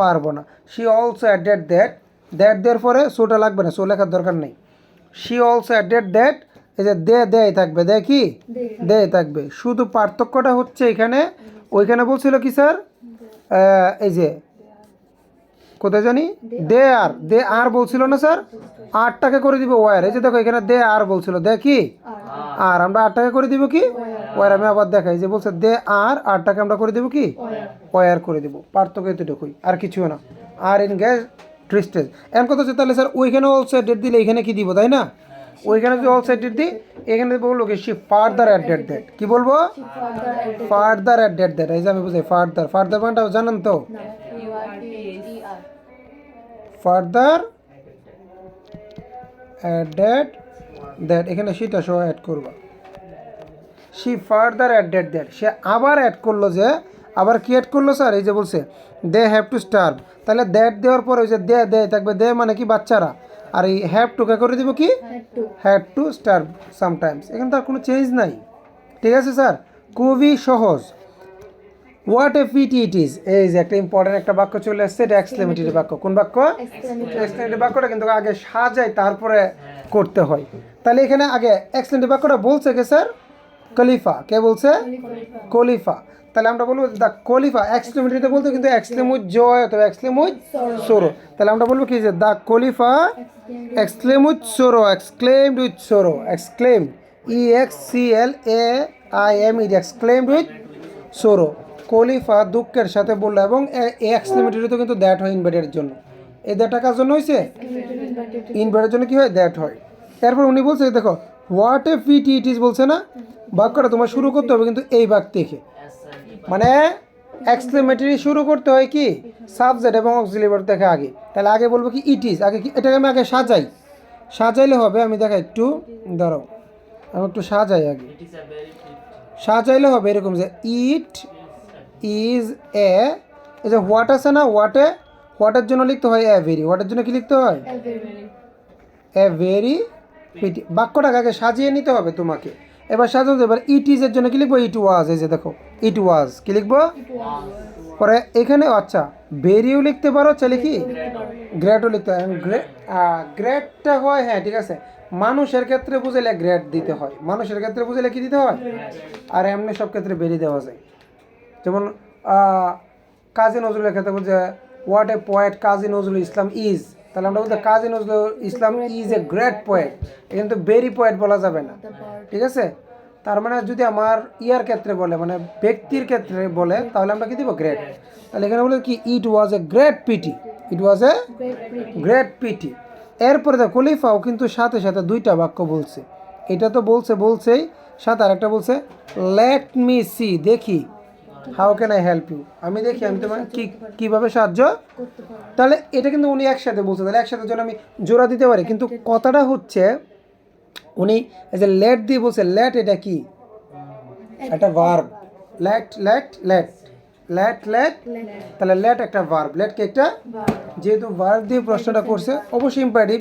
পারবো না। She also added that, that দেওয়ার পরে সোটা লাগবে না, সো লেখার দরকার নেই। শি অলসো অ্যাডেড দ্যাট, এই যে দে দেয় থাকবে, দে কি দে থাকবে, শুধু পার্থক্যটা হচ্ছে এখানে, ওইখানে বলছিল কি স্যার, এই যে কোথায় জানি দে আর, দে আর বলছিল না স্যার, আটটাকে করে দিব ওয়ার, এই যে দেখো এখানে দে আর বলছিল, দে কি আর, আমরা আটটাকে করে দিব কি ওয়ার, আমি আবার দেখাই যে বলছে দে আর, আটটাকে আমরা করে দিব কি ওয়ার করে দিব, পার্থক্য এতটুকুই আর কিছুও না। আর ইন গ্যাস ট্রিস্টেজ এমন কথা হচ্ছে, তাহলে স্যার ওইখানে অলসো ডেট দিলে এখানে কি দিব, তাই না, ওইখানে যদি অলসো ডেট দিই, এখানে বলবো কি শি ফার্দার অ্যাডেড দ্যাট, কি বলবো ফার্দার অ্যাডেড দ্যাট, এই যে আমি বুঝাই ফার্দার, ফার্দার মানটা জানেন তো, ফার্দার অ্যাডেড দ্যাট, এখানে সেটা সহ অ্যাড করবা, শি ফার্দার অ্যাডেড দ্যাট, সে আবার অ্যাড করলো, যে আবার কি অ্যাড করলো স্যার, এই যে বলছে দে হ্যাভ টু স্টার্ভ, তাহলে দ্যাট দেওয়ার পরে ওই যে দে দে থাকবে, দে মানে কি বাচ্চারা, আর এই হ্যাভ টুকে করে দিব কি হ্যাড টু স্টার্ভ সামটাইমস, এখানে তার কোনো চেঞ্জ নাই, ঠিক আছে স্যার, খুবই সহজ। What a pity it is, এই যে একটা ইম্পর্টেন্ট একটা বাক্য চলে আসছে, এটা এক্সক্লেমেটরি বাক্য, কোন বাক্য, এক্সক্লেমেটরি বাক্যটা কিন্তু আগে সাজাই তারপরে করতে হয়, তাহলে এখানে আগে এক্সক্লেমেটরি বাক্যটা বলছে কে স্যার, খলিফা, কে বলছে খলিফা, তাহলে আমরা বলবো দ্য খলিফা, এক্সক্লেমেটরিতে বলতে কিন্তু এক্সক্লেম উইথ জয় অথবা এক্সক্লেম উইথ সোরো, তাহলে আমরা বলবো কি যে the Khalifa exclaim with sorrow, exclaimed with sorrow, exclaim EXCLAIM, exclaimed with sorrow, খলিফা দুঃখের সাথে বললো, এবং এক্সক্লেমেটরিতে কিন্তু দ্যাট হয় ইনভার্টের জন্য, এই দ্যাটটা কার জন্য হয়েছে, ইনভার্টের জন্য কি হয় দ্যাট হয়। এরপর উনি বলছে দেখো what a pity it is বলছে না, বাক্যটা তোমার শুরু করতে হবে কিন্তু এই বাক্য থেকে, মানে এক্সক্লেমেটরি শুরু করতে হয় কি সাবজেক্ট এবং অক্সিলারি ভার্ব থেকে আগে, তাহলে আগে বলবো কি ইট ইজ, আগে কি এটাকে আমি আগে সাজাই, সাজাইলে হবে, আমি দেখাই একটু দাঁড়াও, আমি একটু সাজাই আগে, সাজাইলে হবে এরকম যে ইট ইজ এ, এই যে হোয়াট আছে না, হোয়াটে, হোয়াটের জন্য লিখতে হয় এ ভেরি, হোয়াটের জন্য কি লিখতে হয় এ ভেরি পিটি, বাক্যটাকে আগে সাজিয়ে নিতে হবে তোমাকে, এবার সাজানো, এবার ইট ইজ এর জন্য কি লিখবো ইট ওয়াজ, এই যে দেখো ইট ওয়াজ কি লিখবো, পরে এখানে আচ্ছা ভেরিও লিখতে পারো, চাইলে কি গ্রেটও লিখতে হয়, গ্রেটটা হয়, হ্যাঁ ঠিক আছে, মানুষের ক্ষেত্রে বুঝাইলে গ্রেড দিতে হয়, মানুষের ক্ষেত্রে বুঝাইলে কি দিতে হয়, আর এমনি সব ক্ষেত্রে বেরি দেওয়া যায়, যেমন কাজী নজরুলের ক্ষেত্রে বলছে what a poet Kazi Nazrul Islam is, তাহলে আমরা বলতে Kazi Nazrul Islam is a great poet, এখানে তো ভেরি পোয়েট বলা যাবে না, ঠিক আছে, তার মানে যদি আমার ইয়ার ক্ষেত্রে বলে মানে ব্যক্তির ক্ষেত্রে বলে, তাহলে আমরা কি দিব গ্রেট, তাহলে এখানে বলে কি it was a great pity, it was a great pity. এরপরে দেখো খলিফাও কিন্তু সাথে সাথে দুইটা বাক্য বলছে, এটা তো বলছেই সাথে আরেকটা বলছে লেট মি সি, দেখি, how can I help you, আমি দেখি আমি তোমার কীভাবে সাহায্য, তাহলে এটা কিন্তু উনি একসাথে বলছে, তাহলে একসাথে জন্য আমি জোড়া দিতে পারি, কিন্তু কথাটা হচ্ছে উনি এই যে লেট দিয়ে বলছে, লেট এটা কি একটা verb, let let let, let let তাহলে লেট একটা ভার্ব, লেট কি একটা, যেহেতু ভার্ব দিয়ে প্রশ্নটা করছে অবশ্যই ইম্পারেটিভ।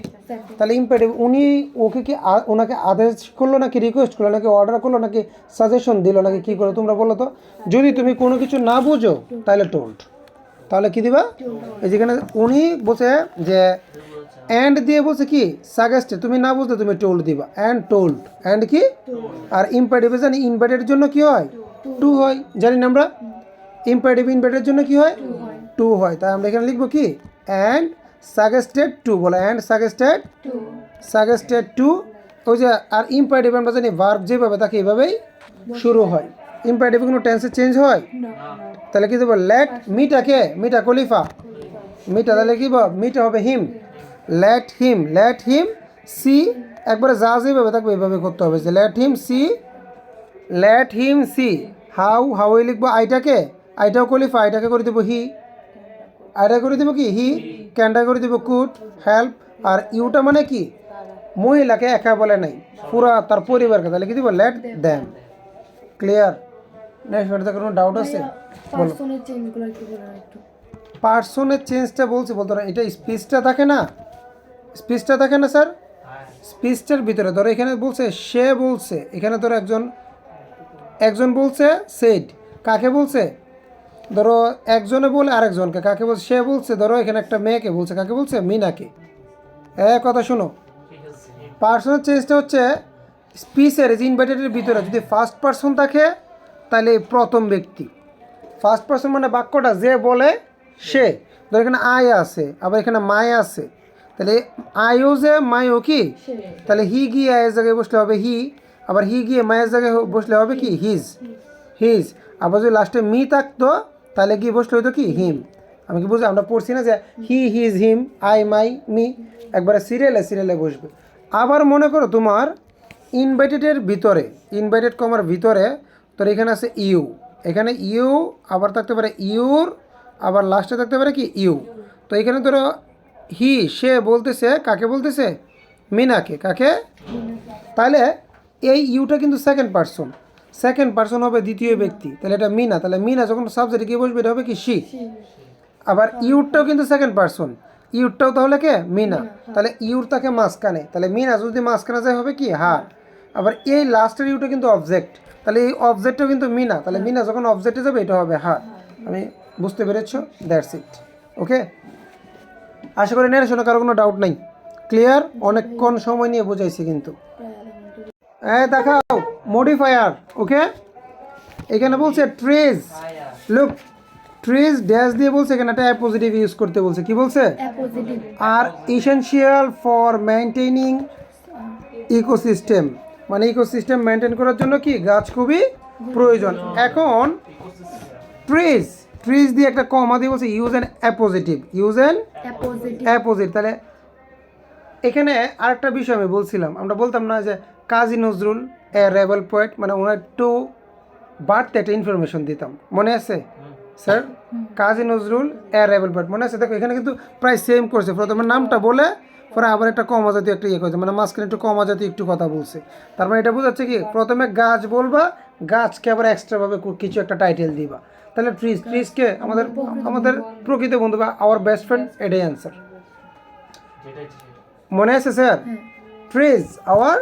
তাহলে ইম্পারেটিভ উনি ওকে কি ওনাকে আদেশ করলো নাকি রিকোয়েস্ট করলো নাকি অর্ডার করলো নাকি সাজেশন দিল নাকি কী করলো তোমরা বলো তো। যদি তুমি কোনো কিছু না বুঝো তাহলে টোল্ড, তাহলে কি দিবা, এই যেখানে উনি বলছে যে অ্যান্ড দিয়ে বলছে কি সাজেস্টে, তুমি না বুঝলে তুমি টোল্ড দিবা, অ্যান্ড টোল্ড, অ্যান্ড কি, আর ইম্পারেটিভে জানি ইনভার্টেডের জন্য কি হয়, টু হয়, জানি না আমরা। ইম্পারেটিভ ইনভার্টেডের জন্য কি হয়, টু হয়। তাই আমরা এখানে লিখবো কি অ্যান্ড সাজেস্টেড টু, বলে অ্যান্ড সাজেস্টেড টু। ওই যে আর ইম্পারেটিভ আমরা জানি ভার্ব যেভাবে তাকে এইভাবেই শুরু হয়। ইম্পারেটিভ কোনো টেন্সে চেঞ্জ হয়, তাহলে কি দেবো লেট মিটাকে, মিটা কলিফা, মিটা তাহলে কি মিটা হবে হিম, লেট হিম সি, একবারে যা যেভাবে থাকবে এইভাবে করতে হবে, যে লেট হিম সি হাউ লিখবো আইটাকে, আইটাও কলিফা, আইটাকে করে দেবো হি, আইটা করে দেবো কি হি, ক্যানটা করে দেবো কুড হেল্প, আর ইউটা মানে কি মহিলাকে একা বলে নাই পুরা তার পরিবারকে, তাহলে কি দিব লেট দ্যাম। ক্লিয়ার? নেক্সট ওটাতে কোনো ডাউট আছে? বলো। পার্সনের চেঞ্জগুলো একটু বলো একটু। পার্সনের চেঞ্জটা বলতে না, এটা স্পিচটা থাকে না, স্পিচটা থাকে না স্যার, স্পিচটার ভিতরে ধরো এখানে বলছে সে বলছে, এখানে ধরো একজন বলছে সেড, কাকে বলছে, ধরো একজনে বলে আরেকজনকে, কাকে বলছে, সে বলছে ধরো এখানে একটা মেয়েকে বলছে, কাকে বলছে, মিনাকে। কথা শোনো, পার্সনের চেঞ্জটা হচ্ছে স্পিচের ইনভার্টেডের ভিতরে যদি ফার্স্ট পার্সন থাকে তাহলে প্রথম ব্যক্তি, ফার্স্ট পার্সন মানে বাক্যটা যে বলে সে, ধর এখানে আই আছে আবার এখানে মাই আছে, তাহলে আইও যে মাইও কি, তাহলে হি গিয়ে আয়ের জায়গায় বসলে হবে হি, আবার হি গিয়ে মায়ের জায়গায় বসলে হবে কি হিজ, আবার যদি লাস্টে মি থাকতো তাহলে গিয়ে বসলে হতো কি হিম। আমি কি বুঝি, আমরা পড়ছি না যে he his him I my me, একবারে সিরিয়ালে বসবে। আবার মনে করো তোমার ইনভাইটেডের ভিতরে, ইনভাইটেড কমার ভিতরে তোর এখানে আছে ইউ, এখানে ইউ আবার থাকতে পারে ইউর, আবার লাস্টে থাকতে পারে কি ইউ। তো এখানে ধরো সে বলতেছে, কাকে বলতেছে, মিনাকে, কাকে, তাহলে এই ইউটা কিন্তু সেকেন্ড পার্সন হবে দ্বিতীয় ব্যক্তি, তাহলে এটা মিনা, তাহলে মিনা যখন সাবজেক্টে গিয়ে বসবে এটা হবে কি সি। আবার ইউরটাও কিন্তু সেকেন্ড পার্সন, ইউরটাও তাহলে কে মিনা, তাহলে ইউর তাকে মাঝখানে, তাহলে মিনা যদি মাঝখানে যায় হবে কি হার। আবার এই লাস্টের ইউটা কিন্তু অবজেক্ট, তাহলে এই অবজেক্টটাও কিন্তু মিনা, তাহলে মিনা যখন অবজেক্টে যাবে এটা হবে হার। আমি বুঝতে পেরেছ? That's it. ওকে, আশা করি নেড়ে কারো কোনো ডাউট নাই। ক্লিয়ার? অনেকক্ষণ সময় নিয়ে বোঝাইছি কিন্তু। দেখাও মডিফায়ার। ওকে, এখানে বলছে ট্রেজ, লুক ট্রেজ ড্যাশ দিয়ে বলছে এখানে একটা অ্যাপোজিটিভ ইউজ করতে বলছে, কি বলছে, আর ইসেনশিয়াল ফর মেনটেনিং ইকোসিস্টেম, মানে ইকোসিস্টেম মেনটেন করার জন্য কি গাছ খুবই প্রয়োজন। এখন ট্রিজ দিয়ে একটা কমা দিয়ে বলছে ইউজ অ্যান অ্যাপোজিটিভ, তাহলে এখানে আরেকটা বিষয় আমি বলছিলাম, আমরা বলতাম না যে কাজী নজরুল এ রেবেল পোয়েট, মানে ওনার একটু বাড়তে একটা ইনফরমেশন দিতাম, মনে আছে স্যার? কাজী নজরুল এ রেবেল পোয়েট, মনে আছে? দেখো এখানে কিন্তু প্রায় সেম করছে, প্রথমে নামটা বলে পরে আবার একটা কমা জাতীয় একটা করেছে, মানে মাঝখানে একটু কমা জাতীয় একটু কথা বলছে। তার মানে এটা বোঝাচ্ছে কি প্রথমে গাছ বলবা, গাছকে আবার এক্সট্রাভাবে কিছু একটা টাইটেল দিবা, তাহলে ট্রিজকে আমাদের প্রকৃত বন্ধু বা আওয়ার বেস্ট ফ্রেন্ড, এটাই অ্যান্সার। মনে আছে sir? Trees our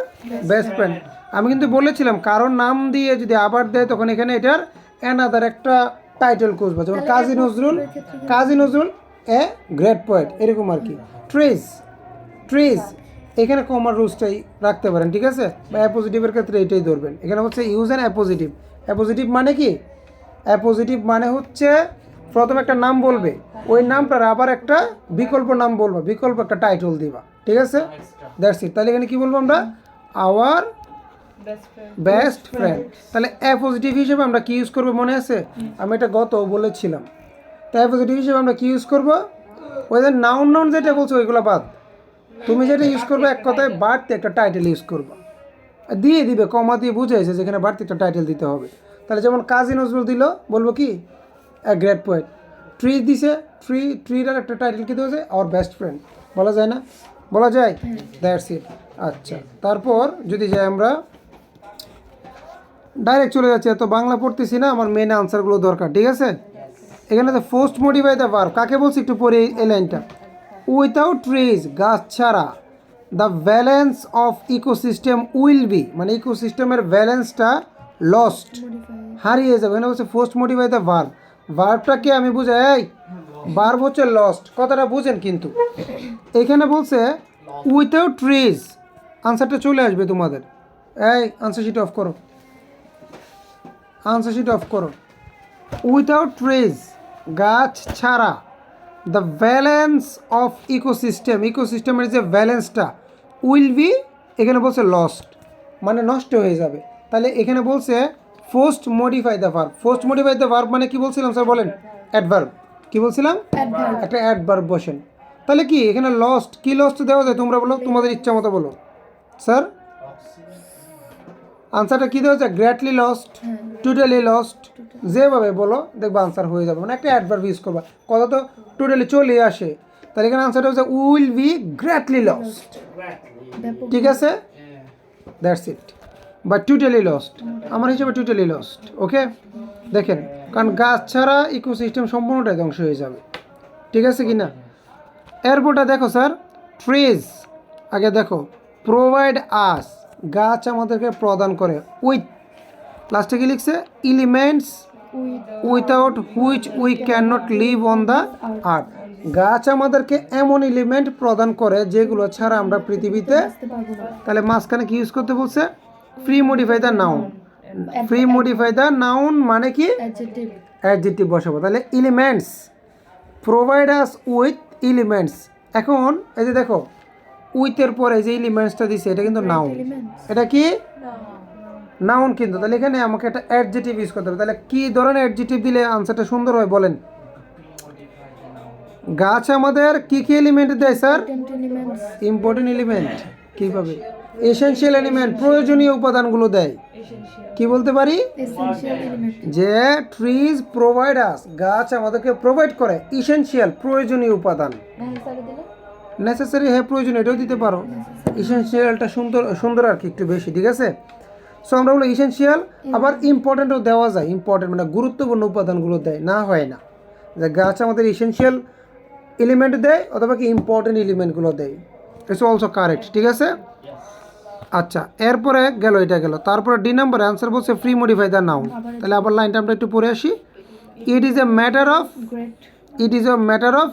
best friend. আমি কিন্তু বলেছিলাম কারোর নাম দিয়ে যদি আবার দেয় তখন এখানে এটার অ্যানাদার একটা টাইটেল খুঁজবো, যেমন Kazi Nazrul a great poet, এরকম আর কি। ট্রিজ এখানে কমার রুলসটাই রাখতে পারেন, ঠিক আছে? বা অ্যাপোজিটিভের ক্ষেত্রে এটাই ধরবেন। এখানে হচ্ছে ইউজ অ্যান অ্যাপোজিটিভ মানে কি, অ্যাপোজিটিভ মানে হচ্ছে প্রথম একটা নাম বলবে, ওই নামটার আবার একটা বিকল্প নাম বলবো, বিকল্প একটা টাইটেল দিবা, ঠিক আছে? That's it. তাহলে এখানে কি বলবো আমরা, আওয়ার বেস্ট ফ্রেন্ড। তাহলে অ্যাপোজিটিভ হিসেবে আমরা কি ইউজ করবো, মনে আছে? আমি এটা গত বলেছিলাম। তো অ্যাপোজিটিভ হিসেবে আমরা কি ইউজ করবো, ওই যে নাউন যেটা বলছো ওইগুলো বাদ, তুমি যেটা ইউজ করবে এক কথায় বাড়তি একটা টাইটেল ইউজ করবা, দিয়ে দিবে, কমা দিয়ে বুঝাইছে যেখানে বাড়তি একটা টাইটেল দিতে হবে। তাহলে যেমন কাজী নজরুল দিল, বলবো কি এ গ্রেট পোয়েট। ট্রি দিছে, ট্রির একটা টাইটেল কি দেওয়া যায়, আওয়ার বেস্ট ফ্রেন্ড, বলা যায় না? বলা যায়? That's it. আচ্ছা, তারপর যদি যাই আমরা ডাইরেক্ট চলে যাচ্ছি, এত বাংলা পড়তেছি না, আমার মেন আনসারগুলো দরকার, ঠিক আছে? এখানে তো ফার্স্ট মডিফাই দ্য ভার্ব কাকে বলছি একটু পরে এই লাইনটা, উইথাউট ট্রিজ গাছ ছাড়া the balance of ecosystem will be, মানে ইকোসিস্টেমের ব্যালেন্সটা লস্ট, হারিয়ে যাবে। এখানে বলছে ফার্স্ট মডিফাই দ্য ভার্ব, ভার্বটাকে আমি বুঝাই, এই ভার্ব হচ্ছে লস্ট, কথাটা বুঝেন কিন্তু। এখানে বলছে উইথাউট ট্রিজ, আনসারটা চলে আসবে তোমাদের। এই আনসার শিট অফ করো, আনসার শিট অফ করো। উইথাউট ট্রিজ গাছ ছাড়া দ্য ব্যালেন্স অফ ইকোসিস্টেম, ইকোসিস্টেমের যে ব্যালেন্সটা উইল বি, এখানে বলছে লস্ট, মানে নষ্ট হয়ে যাবে। তাহলে এখানে বলছে first modify the verb, first modify the verb মানে কি বলছিলাম স্যার বলেন, অ্যাডভার্ব। কি বলছিলাম? একটা অ্যাডভার্ব বসেন। তাহলে কি এখানে লস্ট, কি লস্ট দেওয়া যায় তোমরা বলো, তোমাদের ইচ্ছা মতো বলো। স্যার আনসারটা কী দেওয়া যায়? গ্রেটলি লস্ট, টোটালি লস্ট, যেভাবে বলো দেখবে আনসার হয়ে যাবে। মানে একটা অ্যাডভার্ব ইউজ করবা, কথা তো টোটালি চলে আসে। তাহলে এখানে আনসারটা হচ্ছে উইল বি গ্রেটলি লস্ট, ঠিক আছে, দ্যাটস ইট। বা টোটালি লস্ট, আমার হিসেবে টোটালি লস্ট। ওকে, দেখেন, কারণ গাছ ছাড়া ইকোসিস্টেম সম্পূর্ণটাই ধ্বংস হয়ে যাবে, ঠিক আছে কি না? এরপরটা দেখো স্যার, ট্রিজ, আগে দেখো প্রোভাইড আস, গাছ আমাদেরকে প্রদান করে, উইথ, লাস্টে কি লিখছে? Elements without which we can not live on the earth, গাছ আমাদেরকে এমন এলিমেন্ট প্রদান করে যেগুলো ছাড়া আমরা পৃথিবীতে, তাহলে মাঝখানে কি ইউজ করতে বলছে? Free modify the noun, free modify the noun মানে কি? অ্যাডজেক্টিভ বসাবো। তাহলে elements, provide us with elements. এখন এই যে দেখো উইথের পরে যে এলিমেন্টসটা দিছে এটা কিন্তু নাউন, এটা কি নাউন কিন্তু। তাহলে এখানে আমাকে একটা অ্যাডজেক্টিভ ইউজ করতে হবে। তাহলে কি ধরনের অ্যাডজেক্টিভ দিলে আনসারটা সুন্দর হয় বলেন? গাছ আমাদের কি কি এলিমেন্ট দেয় স্যার? ইম্পর্টেন্ট এলিমেন্ট, কীভাবে? এসেনশিয়াল এলিমেন্ট, প্রয়োজনীয় উপাদানগুলো দেয়। কি বলতে পারি? যে ট্রিজ প্রোভাইড আস, গাছ আমাদেরকে প্রোভাইড করে এসেনশিয়াল, প্রয়োজনীয় উপাদান। নেসেসারি, হ্যাঁ প্রয়োজনীয়, এটাও দিতে পারো। এসেনশিয়ালটা সুন্দর সুন্দর আর কি একটু বেশি, ঠিক আছে। সো আমরা বলি এসেনশিয়াল, আবার ইম্পর্টেন্টও দেওয়া যায়, ইম্পর্টেন্ট মানে গুরুত্বপূর্ণ উপাদানগুলো দেয়, না হয় না যে গাছ আমাদের এসেনশিয়াল এলিমেন্ট দেয় অথবা কি ইম্পর্টেন্ট এলিমেন্টগুলো দেয়, ইটস অলসো কারেক্ট, ঠিক আছে। আচ্ছা, এরপরে গেল, এটা গেল। তারপরে ডি নাম্বার অ্যান্সার বলছে ফ্রি মডিফাই দ্য নাউন। তাহলে আবার লাইনটা আমরা একটু পড়ে আসি। It is a matter of, it is a matter of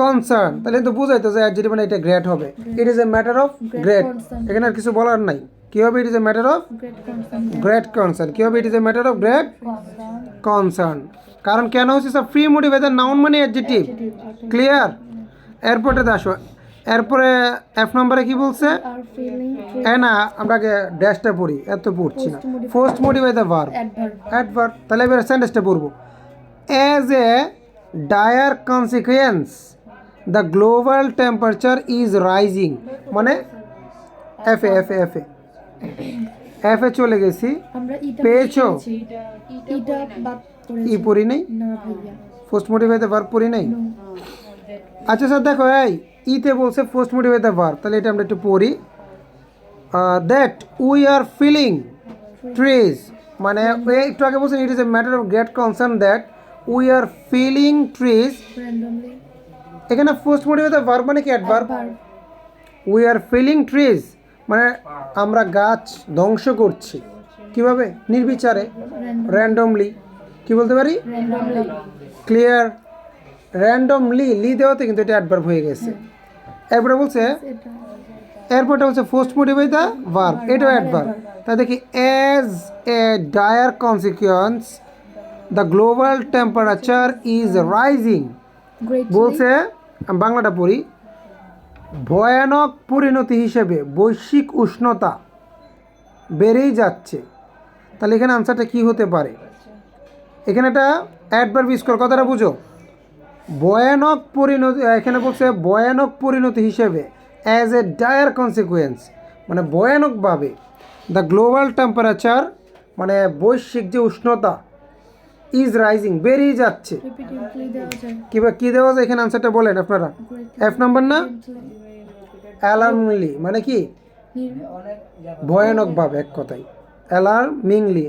concern, তাহলে তো বুঝাইতো যে অ্যাডজেক্টিভ মানে এটা গ্রেট হবে। It is a matter of great, এখানে আর কিছু বলার নাই। কী হবে? It is a matter of great concern. কী হবে? It is a matter of great concern. কারণ কেন হচ্ছে sir? Free modify the noun মানে অ্যাডজেক্টিভ, ক্লিয়ার? এরপরটাতে আসো, এরপরে এফ নম্বরে কি বলছে? না, আমরা আগে ড্যাশটা পড়ি, এত পড়ছি না। First modify the verb, adverb. তাহলে এবার সেন্টেন্সটা পড়বো। As a dire consequence the global temperature is rising, মানে এফে এফে এফে এফে চলে গেছি, পেয়েছো? ই পড়ি নাই, ফার্স্ট মডিফাই দ্য ভার্ব পড়ি নাই। আচ্ছা স্যার দেখো, এই ইতে বলছে ফার্স্ট মডিফাই দ্য ভার্ব, তাহলে এটা আমরা একটু পড়ি। That we are feeling trees, মানে একটু আগে বলছেন it is a matter of great concern that we are feeling trees. এখানে ফার্স্ট মডিফাই দ্য ভার্ব মানে কি? Adverb. We are feeling trees মানে আমরা গাছ ধ্বংস করছি, কিভাবে? নির্বিচারে, র্যান্ডমলি। কি বলতে পারি? ক্লিয়ার? র্যান্ডমলি, লি দেওয়াতে কিন্তু এটা অ্যাডভার্ব হয়ে গেছে। এরপরে বলছে, এরপরটা হচ্ছে ফার্স্ট মডিফাই দ্য ভার্ব, এটাও অ্যাডভার্ব। তাই দেখি, as a dire consequence the global temperature is rising, বলছে, আমি বাংলাটা পড়ি, ভয়ানক পরিণতি হিসেবে বৈশ্বিক উষ্ণতা বেড়েই যাচ্ছে। তাহলে এখানে আনসারটা কি হতে পারে? এখানে একটা অ্যাডভার্ব ইউজ কর, কথাটা বুঝো। ভয়ানক পরিণতি, এখানে বলছে ভয়ানক পরিণতি হিসেবে, অ্যাজ এ ডায়ার কনসিকুয়েন্স মানে ভয়ানকভাবে, দ্য গ্লোবাল টেম্পারেচার মানে বৈশ্বিক যে উষ্ণতা, ইজ রাইজিং বেড়েই যাচ্ছে। কিংবা কী দেওয়া যায় এখানে? আনসারটা বলেন আপনারা। এফ নাম্বার না? অ্যালার্মিংলি মানে কি? ভয়ানকভাবে, এক কথায় অ্যালার্মিংলি,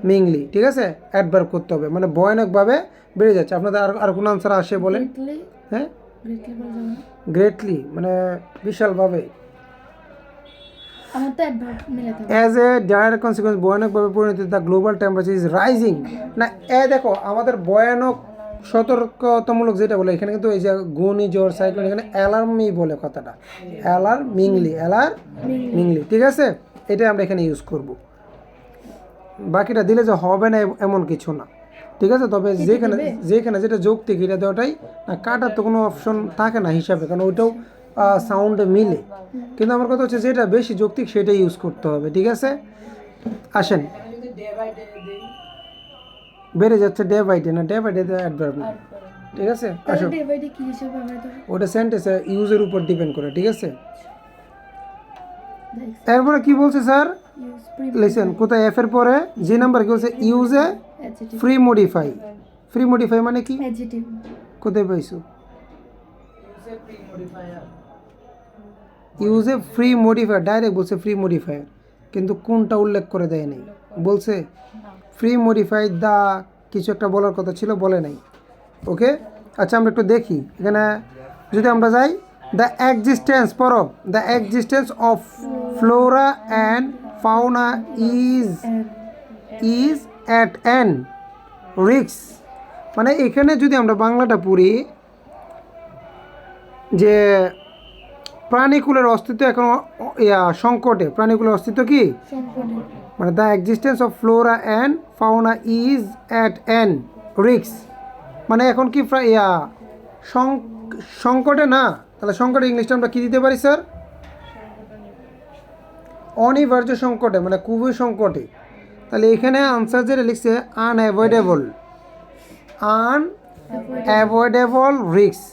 মিংলি, ঠিক আছে, অ্যাডভার্ব করতে হবে, মানে ভয়ানকভাবে বেড়ে যাচ্ছে। আপনাদের আর কোনো আনসার আসে বলেন? গ্রেটলি হ্যাঁ, গ্রেটলি বলা যাবে না? গ্রেটলি মানে বিশালভাবে। আমার তো অ্যাডভার্ব মিলাতে হবে। অ্যাজ এ ডাইরেক্ট কনসিকুয়েন্স ভয়ানকভাবে পরিণত the global temperature is rising. না দেখো আমাদের ভয়ানক সতর্কতামূলক যেটা বলে এখানে কিন্তু এই যে ঘূর্ণিঝড় সাইক্লোন এখানে অ্যালার্মই বলে কথাটা, অ্যালার্মিংলি, ঠিক আছে, এটা আমরা এখানে ইউজ করব। বাকিটা দিলে যে হবে না এমন কিছু না, ঠিক আছে। তবে যেখানে যেটা যৌক্তিক এটা দেওয়াটাই, না কাটার তো কোনো অপশন থাকে না হিসাবে, কারণ ওইটাও সাউন্ডে মিলে, কিন্তু আমার কথা হচ্ছে যেটা বেশি যৌক্তিক সেটাই ইউজ করতে হবে, ঠিক আছে। আসেন, বেড়ে যাচ্ছে ডে বাই ডে, না ডে বাই ডে অ্যাডভার্ব না, ঠিক আছে। আসো, ডে বাই ডে কি হিসেবে আমরা তো ওটা সেন্টেন্সে ইউজের উপর ডিপেন্ড করে, ঠিক আছে। দেখছি এরপরে কি বলছে স্যার, ইউজ প্রি লিসেন, কোথায় এফ এর পরে জি নাম্বার কি বলছে, ইউজে adjective free modify. Free modify মানে কি, অ্যাডজেক্টিভ কোথায় পাইছো? ইউজে ফ্রি মডিফায়ার, ডাইরেক্ট বলছে ফ্রি মডিফায়ার, কিন্তু কোনটা উল্লেখ করে দেয় নাই, বলছে ফ্রি মডিফাই দা কিছু একটা বলার কথা ছিল, বলে নাই। ওকে, আচ্ছা আমরা একটু দেখি এখানে, যদি আমরা যাই, দ্য এক্সিস্টেন্স পড়ো, the existence of flora and fauna is at an risk. মানে এখানে যদি আমরা বাংলাটা পড়ি যে প্রাণীকুলের অস্তিত্ব এখন সংকটে, প্রাণীকুলের অস্তিত্ব কি, সংকটে মানে the existence of flora and fauna is at an risk, মানে এখন কি সংকটে না, তাহলে সংকটে ইংলিশটা আমরা কী দিতে পারি স্যার, অনিবার্য সংকটে, মানে খুবই সংকটে। তাহলে এখানে আনসার যেটা লিখছে আনঅ্যাভয়েডেবল রিস্ক,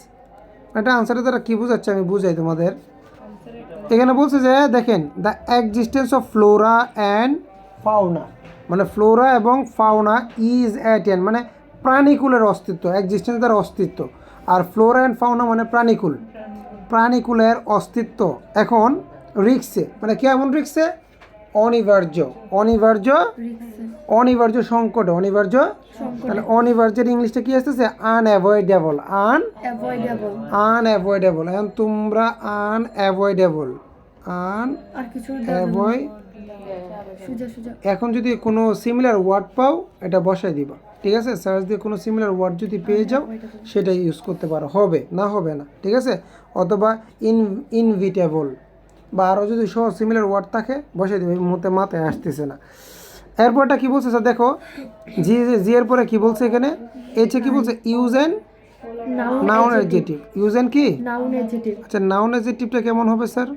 এটা আনসারের দ্বারা কী বোঝাচ্ছে আমি বুঝাই তোমাদের। এখানে বলছে যে দেখেন, the existence of flora and fauna, মানে ফ্লোরা এবং ফাউনা ইজ অ্যাট এন, মানে প্রাণীকুলের অস্তিত্ব, এক্সিস্টেন্স দ্বারা অস্তিত্ব, আর ফ্লোরা অ্যান্ড ফাউনা মানে প্রাণীকুলের অস্তিত্ব এখন রিক্সে, মানে কেমন রিক্সে, অনিবার্য সংকটে, তাহলে অনিবার্যের ইংলিশটা কি আসতেছে, আনঅ্যাভয়েডেবল, আনঅ্যাভয়েডেবল। এখন তোমরা আনঅ্যাভয়েডেবল আর কিছু এখন যদি কোনো সিমিলার ওয়ার্ড পাও এটা বসাই দিবা, ঠিক আছে, সার্চ দিয়ে কোনো সিমিলার ওয়ার্ড যদি পেয়ে যাও সেটা ইউজ করতে পারো, হবে না, ঠিক আছে, অথবা ইনভিটেবল বা আরও যদি সহ সিমিলার ওয়ার্ড থাকে বসাই দিবে, এই মুহূর্তে মাথায় আসতেছে না। এরপরটা কি বলছে স্যার দেখো, জি এর পরে কি বলছে এখানে, এসে কি বলছে, use and noun adjective, use and কি, নাউন অ্যাডজেক্টিভ। আচ্ছা নাউন অ্যাডজেক্টিভটা কেমন হবে স্যার,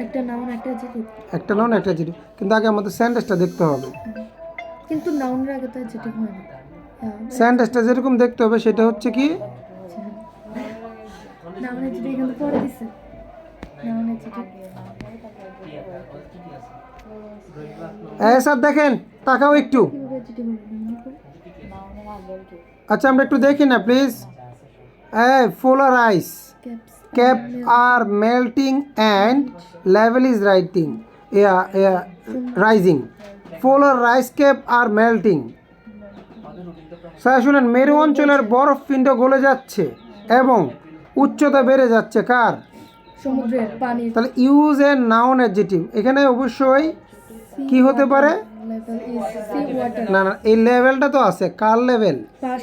একটা নাউন একটা অ্যাডজেক্টিভ, একটা নাউন একটা অ্যাডজেক্টিভ, কিন্তু আগে আমাদের সেন্টেন্সটা দেখতে হবে, কিন্তু নাউনের আগে তো অ্যাডজেক্টিভ হয় না। সেন্টেন্সটা যেরকম দেখতে হবে সেটা হচ্ছে কি, নাউন অ্যাডজেক্টিভ কিন্তু পরে দিছে, নাউন অ্যাডজেক্টিভ স্যার দেখেন তাকাও একটু, কিভাবে অ্যাডজেক্টিভ হবে আচ্ছা আমরা একটু দেখি না please. Polar ice cap are melting and level is rising, polar rice cap are melting. Sir শুনেন, মেরু অঞ্চলের বরফপিণ্ড গলে যাচ্ছে এবং উচ্চতা বেড়ে যাচ্ছে কার, সমুদ্রের পানি, তাহলে ইউজ এ নাউন অ্যাডজেক্টিভ, এখানে অবশ্যই কি হতে পারে, না এই লেভেলটা তো আছে, কার লেভেল,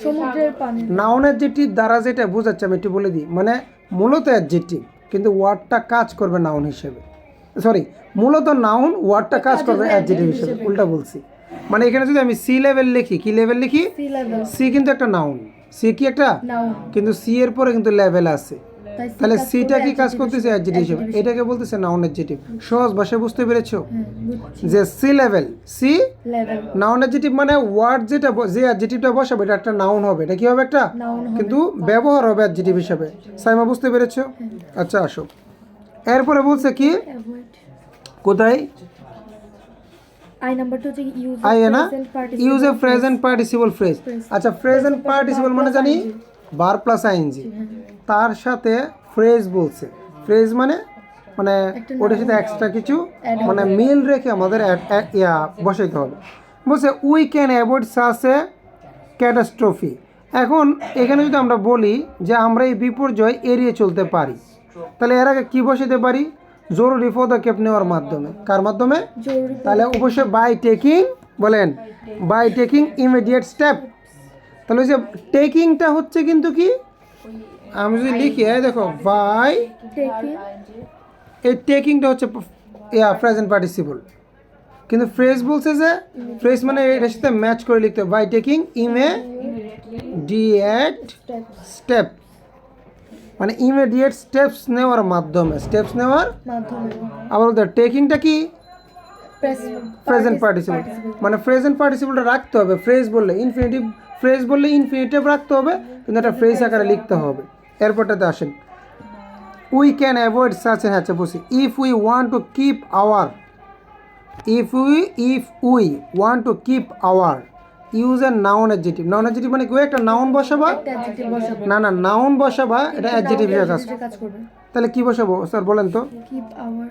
সমুদ্রের পানি, নাউন অ্যাডজেক্টিভ দ্বারা যেটা বোঝাচ্ছে আমি একটু বলে দিই, মানে মূলত অ্যাডজেক্টিভ কিন্তু ওয়ার্ডটা কাজ করবে নাউন হিসেবে, সরি মূলত নাউন ওয়ার্ডটা কাজ করবে অ্যাডজেক্টিভ হিসেবে, উল্টা বলছি। মানে এখানে যদি আমি সি লেভেল লিখি, কি লেভেল লিখি, সি কিন্তু একটা নাউন, সি কি একটা নাউন, কিন্তু সি এর পরে কিন্তু লেভেল আছে, তাহলে সিটা কি কাজ করতেছে অ্যাডজেক্টিভ হিসেবে, এটাকে বলতেছে নাউন অ্যাডজেক্টিভ। সহজ ভাষায় বুঝতে পেরেছো যে sea level, sea noun adjective মানে ওয়ার্ড যেটা যে অ্যাডজেক্টিভটা বসাবে এটা একটা নাউন হবে, এটা কি হবে, একটা কিন্তু ব্যবহার হবে অ্যাডজেক্টিভ হিসেবে। সাইমা বুঝতে পেরেছো? আচ্ছা আসো, এরপরে বলছে কি, কোথায় আই নাম্বারটা হচ্ছে use a present participle phrase. আচ্ছা প্রেজেন্ট পার্টিসিপল মানে জানি ভার প্লাস আইএনজি, তার সাথে ফ্রেজ বলছে, ফ্রেজ মানে ওটার সাথে এক্সট্রা কিছু মানে মিল রেখে আমাদের বসাইতে হবে। বলছে we can avoid such a catastrophe. এখন এখানে যদি আমরা বলি যে আমরা এই বিপর্যয় এড়িয়ে চলতে পারি, তাহলে এর আগে কী বসাতে পারি? জরুরি পদক্ষেপ নেওয়ার মাধ্যমে। কার মাধ্যমে? জরুরি তাহলে অবশ্যই বাই টেকিং, বলেন বাই টেকিং ইমিডিয়েট স্টেপ। তাহলে ওই যে টেকিংটা হচ্ছে কিন্তু কি, আমি যদি লিখি দেখো বাই, টেকিং এই টেকিংটা হচ্ছে প্রেজেন্ট পার্টিসিপল, কিন্তু ফ্রেজ বলছে যে ফ্রেজ মানে এটার সাথে ম্যাচ করে লিখতে হবে বাই টেকিং ইমিডিয়েট স্টেপ, মানে ইমিডিয়েট স্টেপস নেওয়ার মাধ্যমে, স্টেপস নেওয়ার মাধ্যমে আবার বলতে টেকিংটা কি প্রেজেন্ট পার্টিসিপল, মানে প্রেজেন্ট পার্টিসিপলটা রাখতে হবে। ফ্রেজ বললে ইনফিনিটিভ, ফ্রেজ বললে ইনফিনিটিভ রাখতে হবে, কিন্তু একটা ফ্রেজ আকারে লিখতে হবে। এরপরটাতে আসেন, we can avoid such a, হ্যাঁ বলছি if we want to keep our, if we want to keep our use a noun adjective. Noun adjective মানে কি, একটা নাউন বসাবা, একটা অ্যাডজেক্টিভ বসাবো, না না নাউন বসাবা, এটা অ্যাডজেক্টিভ হিসেবে কাজ। কাজ করবে। তাহলে কি বসাবো স্যার বলেন তো? Keep our,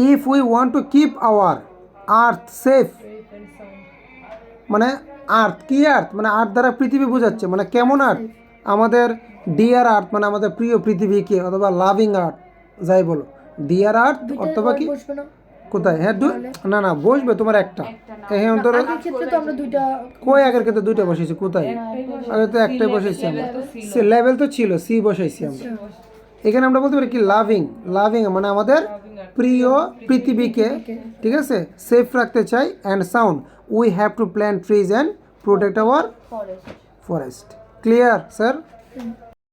if we want to keep our earth safe, মানে আর্থ কি, আর্থ মানে আর্থ দ্বারা পৃথিবী বোঝাচ্ছে, মানে কেমন আর্থ? আমাদের ডিয়ার আর্থ মানে আমাদের প্রিয় পৃথিবীকে, অথবা লাভিং আর্থ যাই বলো, ডিয়ার আর্থ অথবা কি বসবে না? কোথায়? হ্যাঁ না না বসবে তোমার একটা, হ্যাঁ তোর আগের ক্ষেত্রে তো আমরা দুইটা, কই আগের ক্ষেত্রে দুইটা বসেছি, কোথায়? আগে তো একটাই বসেছি আমরা, সে লেভেল তো ছিল সি বসাইছি আমরা। এখানে আমরা বলতে পারি কি লাভিং, লাভিং মানে আমাদের প্রিয় পৃথিবীকে, ঠিক আছে, সেফ রাখতে চাই। And sound, we have to plant trees and protect our forest. Clear sir?